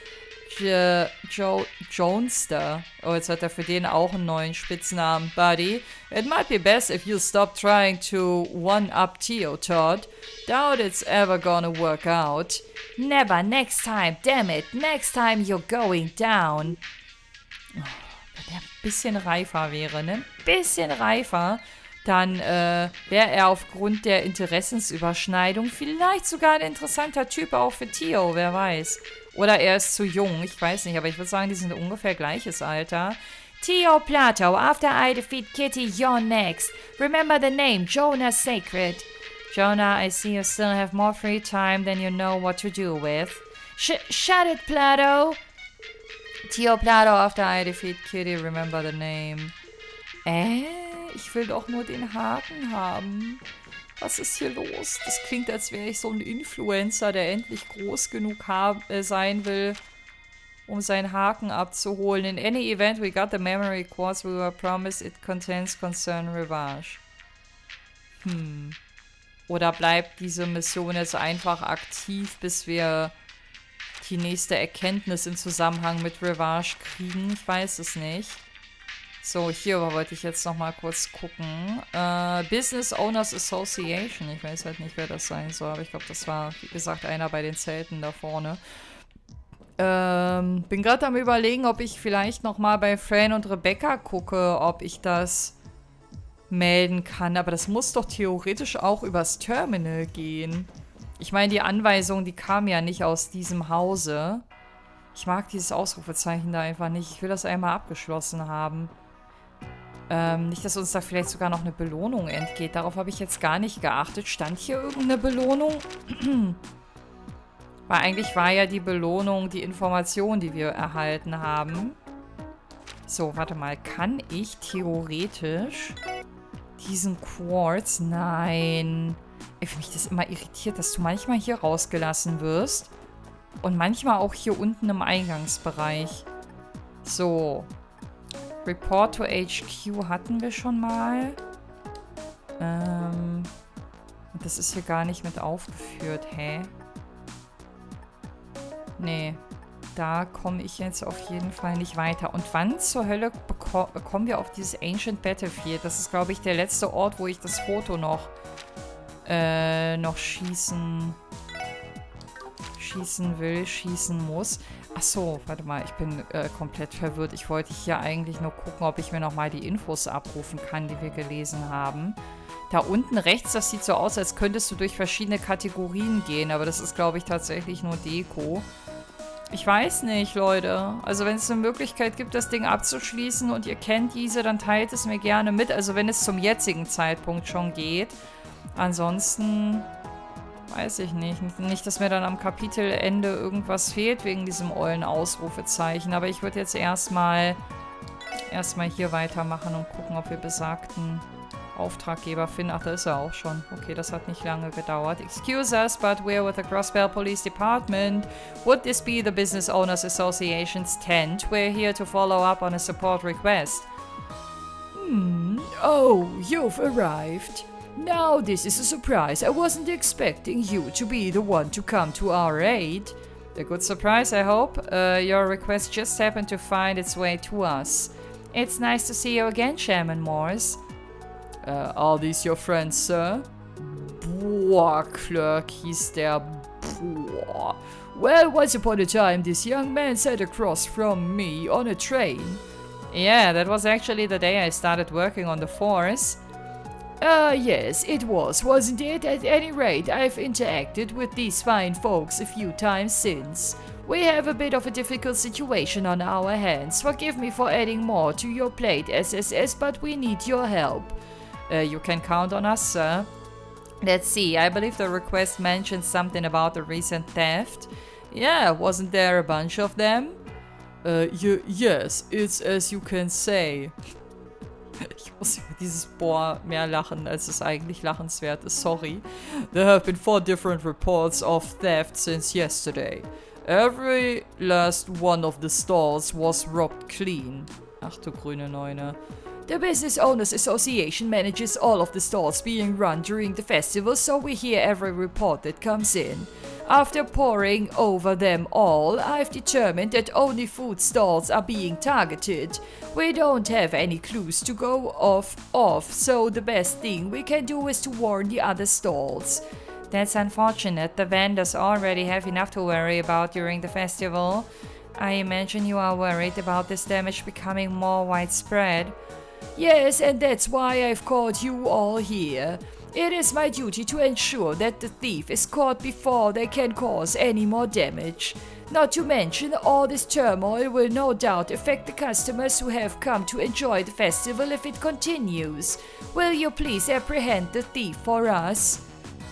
Jonester. Oh, jetzt hat er für den auch einen neuen Spitznamen. Buddy, it might be best if you stop trying to one-up Theo, Todd. Doubt it's ever gonna work out. Never, next time, damn it. Next time you're going down. Oh, wenn der ein bisschen reifer wäre, ne? Ein bisschen reifer, dann wäre er aufgrund der Interessensüberschneidung vielleicht sogar ein interessanter Typ auch für Theo, wer weiß. Oder er ist zu jung, ich weiß nicht, aber ich würde sagen, die sind ungefähr gleiches Alter. Theo Plato, after I defeat Kitty, you're next. Remember the name, Jonah Sacred. Jonah, I see you still have more free time than you know what to do with. Shut it, Plato. Theo Plato, after I defeat Kitty, remember the name. Ich will doch nur den Haken haben. Was ist hier los? Das klingt, als wäre ich so ein Influencer, der endlich groß genug sein will, um seinen Haken abzuholen. In any event, we got the memory quartz we were promised. It contains concern revanche. Oder bleibt diese Mission jetzt einfach aktiv, bis wir die nächste Erkenntnis im Zusammenhang mit Revanche kriegen? Ich weiß es nicht. So, hier wollte ich jetzt noch mal kurz gucken. Business Owners Association. Ich weiß halt nicht, wer das sein soll, aber ich glaube, das war, wie gesagt, einer bei den Zelten da vorne. Bin gerade am Überlegen, ob ich vielleicht noch mal bei Fran und Rebecca gucke, ob ich das melden kann. Aber das muss doch theoretisch auch übers Terminal gehen. Ich meine, die Anweisung, die kam ja nicht aus diesem Hause. Ich mag dieses Ausrufezeichen da einfach nicht. Ich will das einmal abgeschlossen haben. Nicht, dass uns da vielleicht sogar noch eine Belohnung entgeht. Darauf habe ich jetzt gar nicht geachtet. Stand hier irgendeine Belohnung? Weil eigentlich war ja die Belohnung die Information, die wir erhalten haben. So, warte mal. Kann ich theoretisch diesen Quartz? Nein. Ich finde mich das immer irritiert, dass du manchmal hier rausgelassen wirst. Und manchmal auch hier unten im Eingangsbereich. So. Report to HQ hatten wir schon mal. Das ist hier gar nicht mit aufgeführt. Hä? Nee. Da komme ich jetzt auf jeden Fall nicht weiter. Und wann zur Hölle kommen wir auf dieses Ancient Battlefield? Das ist, glaube ich, der letzte Ort, wo ich das Foto noch schießen muss. Achso, warte mal, ich bin komplett verwirrt. Ich wollte hier eigentlich nur gucken, ob ich mir nochmal die Infos abrufen kann, die wir gelesen haben. Da unten rechts, das sieht so aus, als könntest du durch verschiedene Kategorien gehen, aber das ist, glaube ich, tatsächlich nur Deko. Ich weiß nicht, Leute. Also wenn es eine Möglichkeit gibt, das Ding abzuschließen und ihr kennt diese, dann teilt es mir gerne mit. Also wenn es zum jetzigen Zeitpunkt schon geht. Ansonsten weiß ich nicht. Nicht, dass mir dann am Kapitelende irgendwas fehlt wegen diesem ollen Ausrufezeichen. Aber ich würde jetzt erstmal hier weitermachen und gucken, ob wir besagten Auftraggeber finden. Ach, da ist er auch schon. Okay, das hat nicht lange gedauert. Excuse us, but we're with the Crossbell Police Department. Would this be the Business Owners Association's tent? We're here to follow up on a support request. Oh, you've arrived. Now this is a surprise. I wasn't expecting you to be the one to come to our aid. A good surprise, I hope. Your request just happened to find its way to us. It's nice to see you again, Chairman Morse. Are these your friends, sir? Boah, Clerk hieß der. Boah. Well, once upon a time, this young man sat across from me on a train. Yeah, that was actually the day I started working on the force. Yes, it was, wasn't it? At any rate, I've interacted with these fine folks a few times since. We have a bit of a difficult situation on our hands. Forgive me for adding more to your plate, SSS, but we need your help. You can count on us, sir. Let's see, I believe the request mentioned something about the recent theft. Yeah, wasn't there a bunch of them? Yes, it's as you can say. Ich muss über dieses Boah mehr lachen, als es eigentlich lachenswert ist, sorry. There have been 4 different reports of theft since yesterday. Every last one of the stalls was robbed clean. Ach du grüne Neune. The Business Owners Association manages all of the stalls being run during the festival, so we hear every report that comes in. After poring over them all, I've determined that only food stalls are being targeted. We don't have any clues to go off, so the best thing we can do is to warn the other stalls. That's unfortunate. The vendors already have enough to worry about during the festival. I imagine you are worried about this damage becoming more widespread. Yes, and that's why I've called you all here. It is my duty to ensure that the thief is caught before they can cause any more damage. Not to mention, all this turmoil will no doubt affect the customers who have come to enjoy the festival if it continues. Will you please apprehend the thief for us?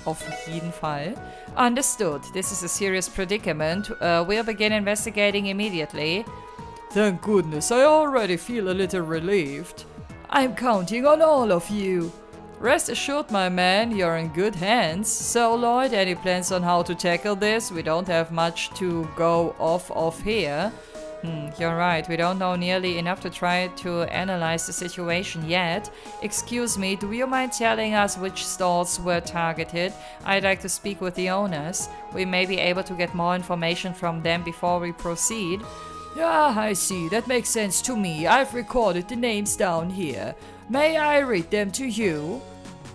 Auf jeden Fall. Understood. This is a serious predicament. We'll begin investigating immediately. Thank goodness, I already feel a little relieved. I'm counting on all of you. Rest assured, my man, you're in good hands. So, Lloyd, any plans on how to tackle this? We don't have much to go off of here. You're right, we don't know nearly enough to try to analyze the situation yet. Excuse me, do you mind telling us which stalls were targeted? I'd like to speak with the owners. We may be able to get more information from them before we proceed. Yeah, I see. That makes sense to me. I've recorded the names down here. May I read them to you?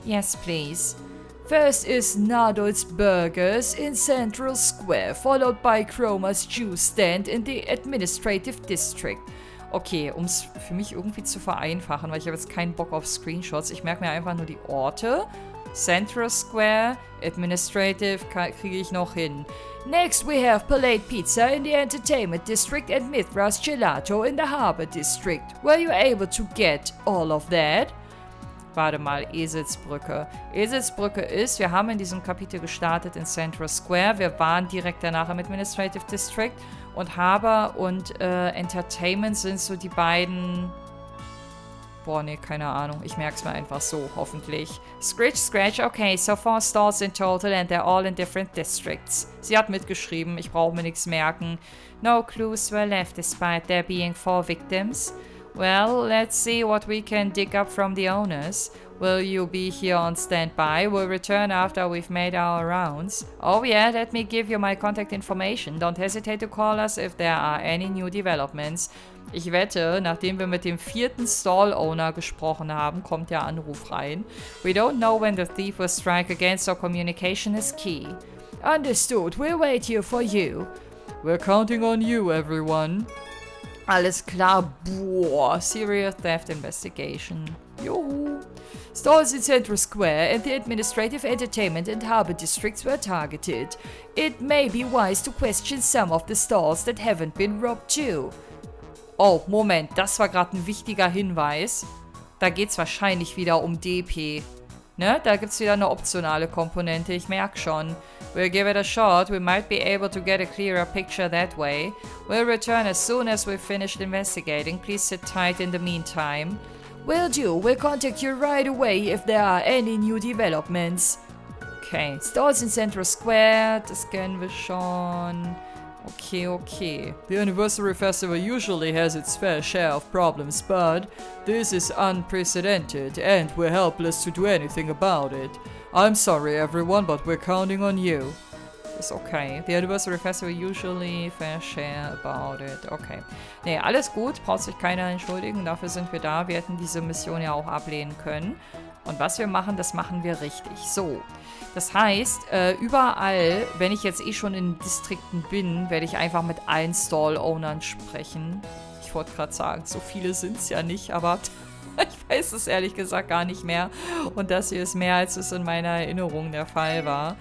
Yes, please. First is Nadol's Burgers in Central Square, followed by Chroma's Juice Stand in the Administrative District. Okay, um es für mich irgendwie zu vereinfachen, weil ich habe jetzt keinen Bock auf Screenshots. Ich merke mir einfach nur die Orte. Central Square, Administrative kriege ich noch hin. Next we have Palate Pizza in the Entertainment District and Mithras Gelato in the Harbor District. Were you able to get all of that? Warte mal, Eselsbrücke. Eselsbrücke ist, wir haben in diesem Kapitel gestartet in Central Square. Wir waren direkt danach im Administrative District. Und Harbor und Entertainment sind so die beiden... Boah, nee, keine Ahnung. Ich merk's mir einfach so, hoffentlich. Scratch, Scratch. Okay, so 4 stalls in total and they're all in different districts. Sie hat mitgeschrieben, ich brauche mir nichts merken. No clues were left despite there being 4 victims. Well, let's see what we can dig up from the owners. Will you be here on standby? We'll return after we've made our rounds. Oh yeah, let me give you my contact information. Don't hesitate to call us if there are any new developments. Ich wette, nachdem wir mit dem 4. Stall-Owner gesprochen haben, kommt der Anruf rein. We don't know when the thief will strike again, so communication is key. Understood. We'll wait here for you. We're counting on you, everyone. Alles klar. Boah, serious theft investigation. Juhu. Stalls in Central Square and the Administrative Entertainment and Harbor Districts were targeted. It may be wise to question some of the stalls that haven't been robbed too. Oh, Moment, das war gerade ein wichtiger Hinweis. Da geht's wahrscheinlich wieder um DP. Ne? Da gibt's wieder eine optionale Komponente, ich merke schon. We'll give it a shot, we might be able to get a clearer picture that way. We'll return as soon as we've finished investigating. Please sit tight in the meantime. Will do, we'll contact you right away if there are any new developments. Okay, Stalls in Central Square, das kennen wir schon. Okay. The anniversary festival usually has its fair share of problems, but this is unprecedented and we're helpless to do anything about it. I'm sorry everyone, but we're counting on you. Ist okay. The anniversary festival usually fair share about it. Okay. Nee, alles gut, braucht sich keiner entschuldigen, dafür sind wir da. Wir hätten diese Mission ja auch ablehnen können. Und was wir machen, das machen wir richtig. So. Das heißt, überall, wenn ich jetzt eh schon in Distrikten bin, werde ich einfach mit allen Stall-Ownern sprechen. Ich wollte gerade sagen, so viele sind es ja nicht, aber ich weiß es ehrlich gesagt gar nicht mehr. Und das hier ist mehr, als es in meiner Erinnerung der Fall war.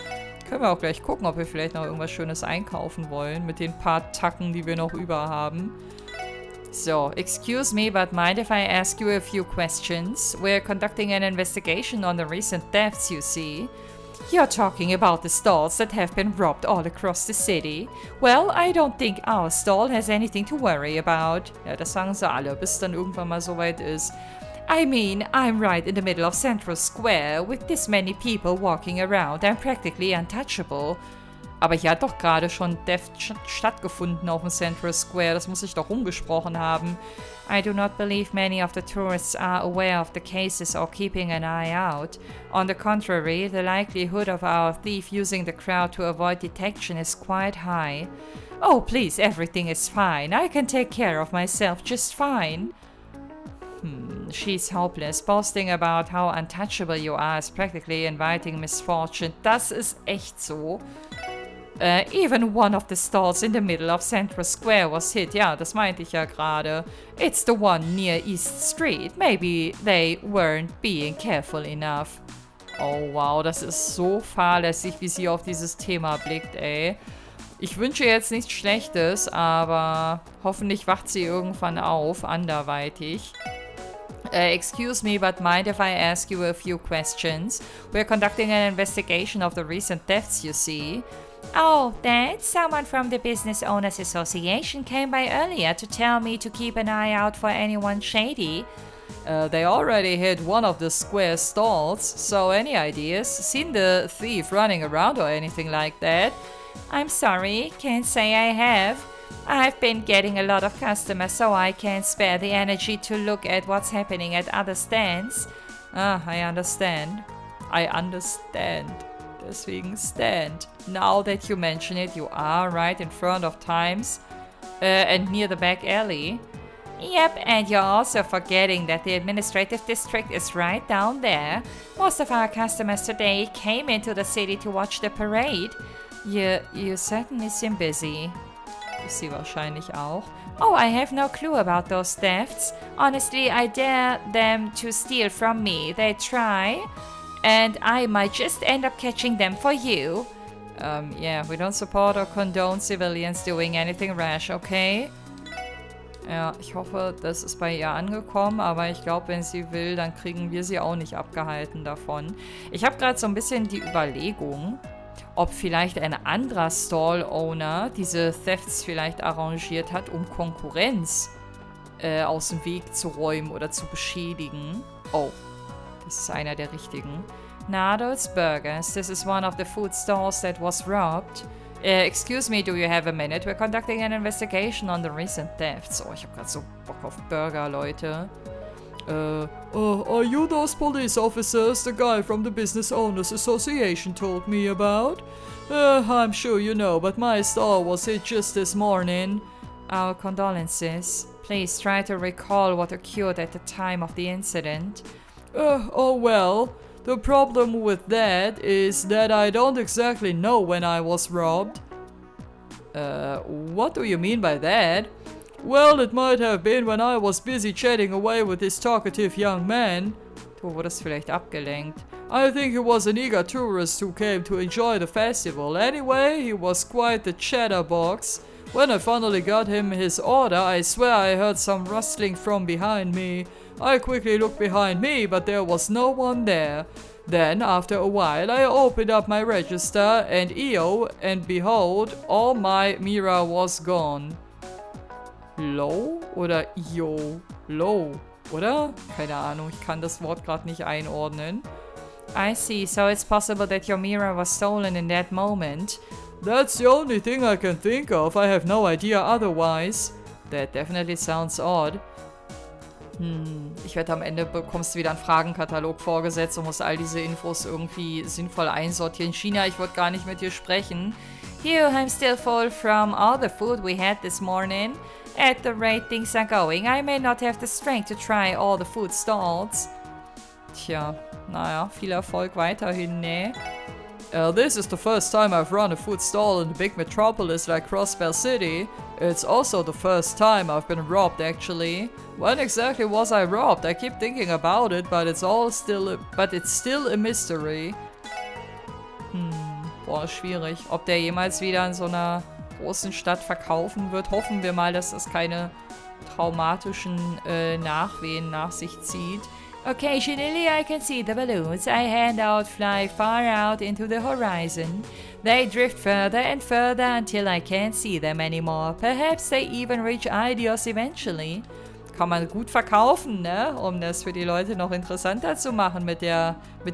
Können wir auch gleich gucken, ob wir vielleicht noch irgendwas Schönes einkaufen wollen. Mit den paar Tacken, die wir noch über haben. So, excuse me, but mind if I ask you a few questions? We're conducting an investigation on the recent thefts, you see. You're talking about the stalls that have been robbed all across the city. Well, I don't think our stall has anything to worry about. Ja, das sagen sie alle, bis dann irgendwann mal soweit ist. I mean, I'm right in the middle of Central Square. With this many people walking around, I'm practically untouchable. Aber hier hat doch gerade schon Theft stattgefunden auf dem Central Square. Das muss ich doch rumgesprochen haben. I do not believe many of the tourists are aware of the cases or keeping an eye out. On the contrary, the likelihood of our thief using the crowd to avoid detection is quite high. Oh, please, everything is fine. I can take care of myself just fine. She's hopeless. Boasting about how untouchable you are is practically inviting misfortune. Das ist echt so. Even one of the stalls in the middle of Central Square was hit. Ja, das meinte ich ja gerade. It's the one near East Street. Maybe they weren't being careful enough. Oh wow, das ist so fahrlässig, wie sie auf dieses Thema blickt, ey. Ich wünsche jetzt nichts Schlechtes, aber hoffentlich wacht sie irgendwann auf, anderweitig. Excuse me, but mind if I ask you a few questions? We're conducting an investigation of the recent thefts, you see. Oh, that? Someone from the Business Owners Association came by earlier to tell me to keep an eye out for anyone shady. They already hit one of the square stalls, so any ideas? Seen the thief running around or anything like that? I'm sorry, can't say I have. I've been getting a lot of customers, so I can't spare the energy to look at what's happening at other stands. Ah, I understand. I understand. Deswegen stand. Now that you mention it, you are right in front of Times and near the back alley. Yep, and you're also forgetting that the administrative district is right down there. Most of our customers today came into the city to watch the parade. You certainly seem busy. Ich sie wahrscheinlich auch. Oh, I have no clue about those thefts. Honestly, I dare them to steal from me. They try, and I might just end up catching them for you. Yeah, we don't support or condone civilians doing anything rash, okay? Ja, ich hoffe, das ist bei ihr angekommen, aber ich glaube, wenn sie will, dann kriegen wir sie auch nicht abgehalten davon. Ich habe gerade so ein bisschen die Überlegung, ob vielleicht ein anderer Stall-Owner diese Thefts vielleicht arrangiert hat, um Konkurrenz aus dem Weg zu räumen oder zu beschädigen. Oh, das ist einer der richtigen. Nado's Burgers. This is one of the food stalls that was robbed. Excuse me, do you have a minute? We're conducting an investigation on the recent thefts. Oh, ich habe gerade so Bock auf Burger, Leute. Are you those police officers the guy from the Business Owners Association told me about? I'm sure you know, but my stall was hit just this morning. Our condolences. Please try to recall what occurred at the time of the incident. Oh well, the problem with that is that I don't exactly know when I was robbed. What do you mean by that? Well, it might have been when I was busy chatting away with this talkative young man. Du wurdest vielleicht abgelenkt. I think he was an eager tourist who came to enjoy the festival. Anyway, he was quite the chatterbox. When I finally got him his order, I swear I heard some rustling from behind me. I quickly looked behind me, but there was no one there. Then, after a while, I opened up my register and and behold, all my MEHR was gone. Low oder Io? Low, oder? Keine Ahnung, ich kann das Wort gerade nicht einordnen. I see, so it's possible that your MEHR was stolen in that moment. That's the only thing I can think of. I have no idea otherwise. That definitely sounds odd. Ich wette, am Ende bekommst du wieder einen Fragenkatalog vorgesetzt und musst all diese Infos irgendwie sinnvoll einsortieren. China, ich wollte gar nicht mit dir sprechen. Here, I'm still full from all the food we had this morning. At the rate things are going, I may not have the strength to try all the food stalls. Tja, naja, viel Erfolg weiterhin, ne? This is the first time I've run a food stall in a big metropolis like Crossbell City. It's also the first time I've been robbed, actually. When exactly was I robbed? I keep thinking about it, but it's still a mystery. Boah, schwierig. Ob der jemals wieder in so einer großen Stadt verkaufen wird, hoffen wir mal, dass das keine traumatischen Nachwehen nach sich zieht. Occasionally I can see the balloons I hand out fly far out into the horizon. They drift further and further until I can't see them anymore. Perhaps they even reach Idios eventually. Kann man gut verkaufen, ne? Um das für die Leute noch interessanter zu machen mit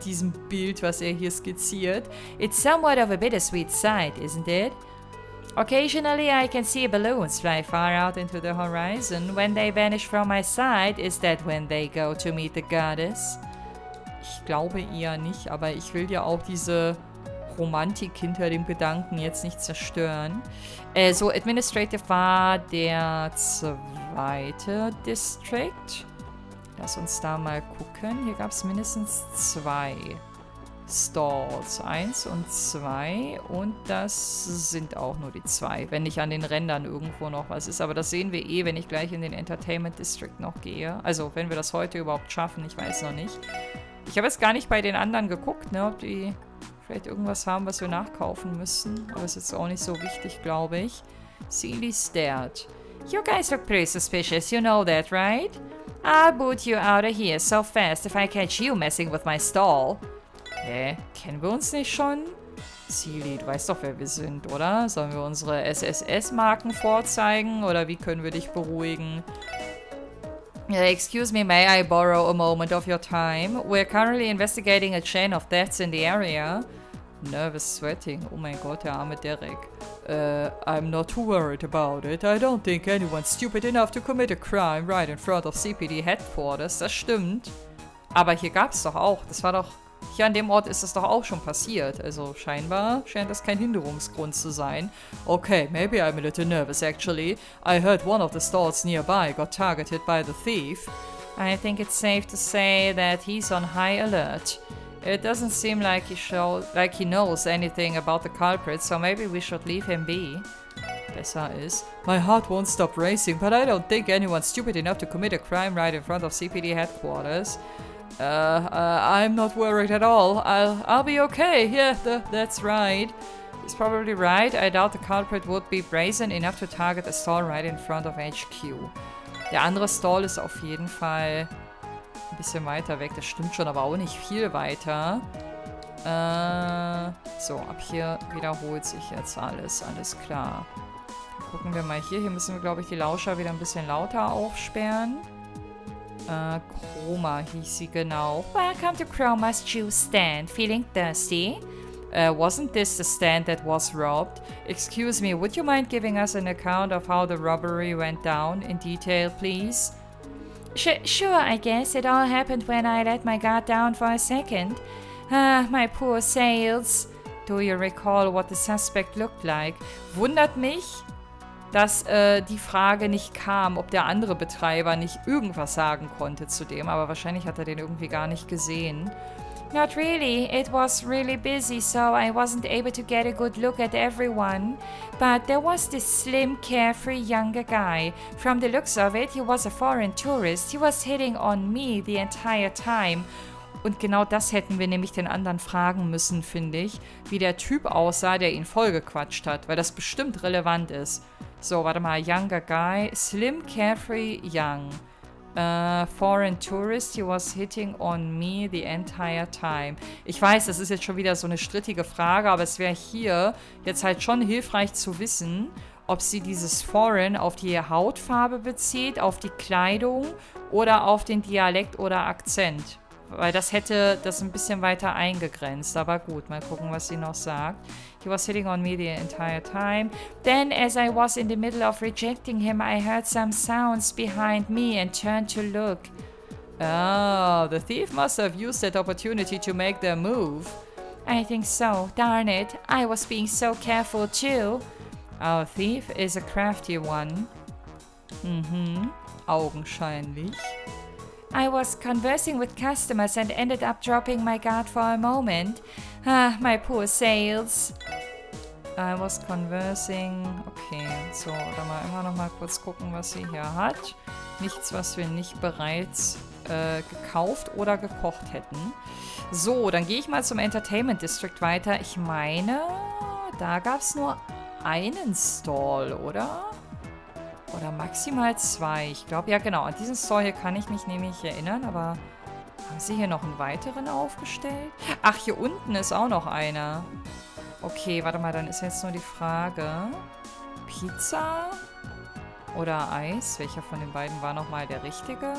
diesem Bild, was er hier skizziert. It's somewhat of a bittersweet sight, isn't it? Occasionally I can see balloons fly far out into the horizon. When they vanish from my sight, is that when they go to meet the goddess? Ich glaube eher nicht, aber ich will ja auch diese Romantik hinter dem Gedanken jetzt nicht zerstören. So, Administrative war der zweite District. Lass uns da mal gucken. Hier gab es mindestens 2 Stalls. 1 und 2. Und das sind auch nur die 2. Wenn nicht an den Rändern irgendwo noch was ist. Aber das sehen wir eh, wenn ich gleich in den Entertainment District noch gehe. Also, wenn wir das heute überhaupt schaffen. Ich weiß noch nicht. Ich habe jetzt gar nicht bei den anderen geguckt, ne, ob die vielleicht irgendwas haben, was wir nachkaufen müssen. Aber ist jetzt auch nicht so wichtig, glaube ich. Seely stared. You guys look pretty suspicious, you know that, right? I'll boot you out of here so fast if I catch you messing with my stall. Hä? Kennen wir uns nicht schon? Seely, du weißt doch, wer wir sind, oder? Sollen wir unsere SSS-Marken vorzeigen? Oder wie können wir dich beruhigen? Excuse me, may I borrow a moment of your time? We're currently investigating a chain of deaths in the area. Nervous sweating. Oh mein Gott, der arme Derek. I'm not too worried about it. I don't think anyone's stupid enough to commit a crime right in front of CPD headquarters. Das stimmt. Aber hier gab's doch auch. Das war doch... Hier an dem Ort ist das doch auch schon passiert. Also scheinbar scheint das kein Hinderungsgrund zu sein. Okay, maybe I'm a little nervous actually. I heard one of the stalls nearby got targeted by the thief. I think it's safe to say that he's on high alert. It doesn't seem like he knows anything about the culprit, so maybe we should leave him be. Besser ist. My heart won't stop racing, but I don't think anyone's stupid enough to commit a crime right in front of CPD headquarters. I'm not worried at all. I'll be okay. Yeah, that's right. He's probably right. I doubt the culprit would be brazen enough to target a stall right in front of HQ. Der andere Stall ist auf jeden Fall ein bisschen weiter weg. Das stimmt schon, aber auch nicht viel weiter. So, ab hier wiederholt sich jetzt alles. Alles klar. Dann gucken wir mal hier. Hier müssen wir, glaube ich, die Lauscher wieder ein bisschen lauter aufsperren. Chroma hieß sie genau. Welcome to Chroma's juice stand. Feeling thirsty? Wasn't this the stand that was robbed? Excuse me, would you mind giving us an account of how the robbery went down in detail, please? Sure, I guess. It all happened when I let my guard down for a second. Ah, my poor sales. Do you recall what the suspect looked like? Wundert mich, dass die Frage nicht kam, ob der andere Betreiber nicht irgendwas sagen konnte zu dem, aber wahrscheinlich hat er den irgendwie gar nicht gesehen. Not really. It was really busy, so I wasn't able to get a good look at everyone. But there was this slim, carefree younger guy. From the looks of it, he was a foreign tourist. He was hitting on me the entire time. Und genau das hätten wir nämlich den anderen fragen müssen, finde ich, wie der Typ aussah, der ihn vollgequatscht hat, weil das bestimmt relevant ist. So, warte mal, younger guy, slim, carefree, young. Foreign tourist, he was hitting on me the entire time. Ich weiß, das ist jetzt schon wieder so eine strittige Frage, aber es wäre hier jetzt halt schon hilfreich zu wissen, ob sie dieses foreign auf die Hautfarbe bezieht, auf die Kleidung oder auf den Dialekt oder Akzent. Weil das hätte das ein bisschen weiter eingegrenzt. Aber gut, mal gucken, was sie noch sagt. He was hitting on me the entire time. Then, as I was in the middle of rejecting him, I heard some sounds behind me and turned to look. Oh, the thief must have used that opportunity to make their move. I think so. Darn it. I was being so careful too. Our thief is a crafty one. Augenscheinlich. I was conversing with customers and ended up dropping my guard for a moment. Ah, my poor sales. I was conversing. Okay, so, dann mal immer noch mal kurz gucken, was sie hier hat. Nichts, was wir nicht bereits gekauft oder gekocht hätten. So, dann gehe ich mal zum Entertainment District weiter. Ich meine, da gab es nur einen Stall, oder? Oder maximal 2. Ich glaube, ja genau, an diesen Stall hier kann ich mich nämlich erinnern, aber haben sie hier noch einen weiteren aufgestellt? Ach, hier unten ist auch noch einer. Okay, warte mal, dann ist jetzt nur die Frage, Pizza oder Eis? Welcher von den beiden war nochmal der richtige?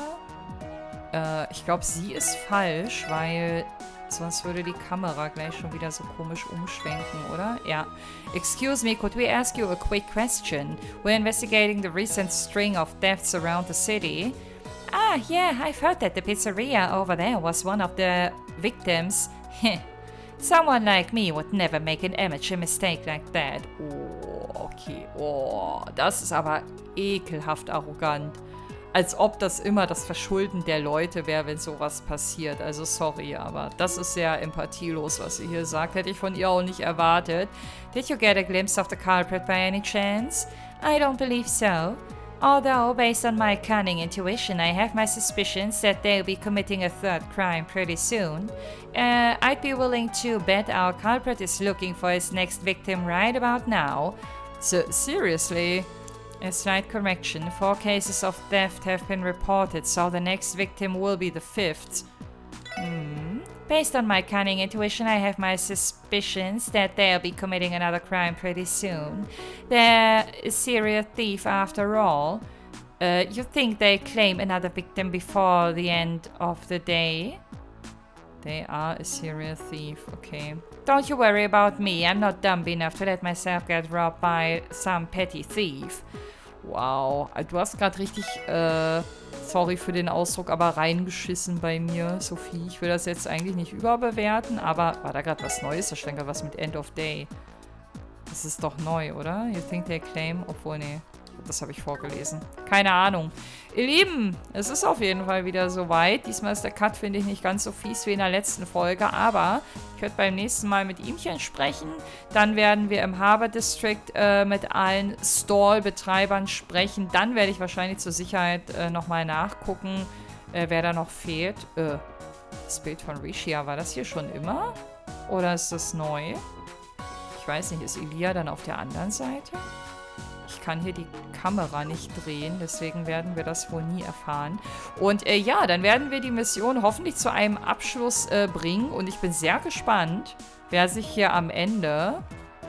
Ich glaube, sie ist falsch, weil sonst würde die Kamera gleich schon wieder so komisch umschwenken, oder? Ja. Excuse me, could we ask you a quick question? We're investigating the recent string of deaths around the city. Ah, yeah, I've heard that the pizzeria over there was one of the victims. Someone like me would never make an amateur mistake like that. Oh, okay. Oh, das ist aber ekelhaft arrogant. Als ob das immer das Verschulden der Leute wäre, wenn sowas passiert. Also sorry, aber das ist sehr empathielos, was sie hier sagt. Hätte ich von ihr auch nicht erwartet. Did you get a glimpse of the culprit by any chance? I don't believe so. Although, based on my cunning intuition, I have my suspicions that they'll be committing a third crime pretty soon. I'd be willing to bet our culprit is looking for his next victim right about now. So, seriously? A slight correction. 4 cases of theft have been reported, so the next victim will be the 5th. Based on my cunning intuition, I have my suspicions that they'll be committing another crime pretty soon. They're a serial thief after all. You think they claim another victim before the end of the day? They are a serial thief, okay. Don't you worry about me. I'm not dumb enough to let myself get robbed by some petty thief. Wow, du hast gerade richtig, sorry für den Ausdruck, aber reingeschissen bei mir, Sophie. Ich will das jetzt eigentlich nicht überbewerten, aber war da gerade was Neues? Da stand gerade was mit End of Day. Das ist doch neu, oder? You think they claim? Obwohl, nee. Das habe ich vorgelesen. Keine Ahnung. Ihr Lieben, es ist auf jeden Fall wieder soweit. Diesmal ist der Cut, finde ich, nicht ganz so fies wie in der letzten Folge. Aber ich werde beim nächsten Mal mit ihmchen sprechen. Dann werden wir im Harbor District mit allen Stall-Betreibern sprechen. Dann werde ich wahrscheinlich zur Sicherheit nochmal nachgucken, wer da noch fehlt. Das Bild von Rishia, war das hier schon immer? Oder ist das neu? Ich weiß nicht, ist Elia dann auf der anderen Seite? Ich kann hier die Kamera nicht drehen, deswegen werden wir das wohl nie erfahren. Und ja, dann werden wir die Mission hoffentlich zu einem Abschluss bringen. Und ich bin sehr gespannt, wer sich hier am Ende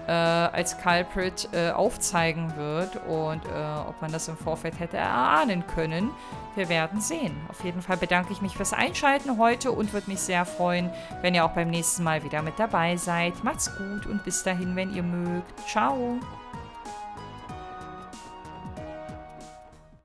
als Culprit aufzeigen wird und ob man das im Vorfeld hätte erahnen können. Wir werden sehen. Auf jeden Fall bedanke ich mich fürs Einschalten heute und würde mich sehr freuen, wenn ihr auch beim nächsten Mal wieder mit dabei seid. Macht's gut und bis dahin, wenn ihr mögt. Ciao!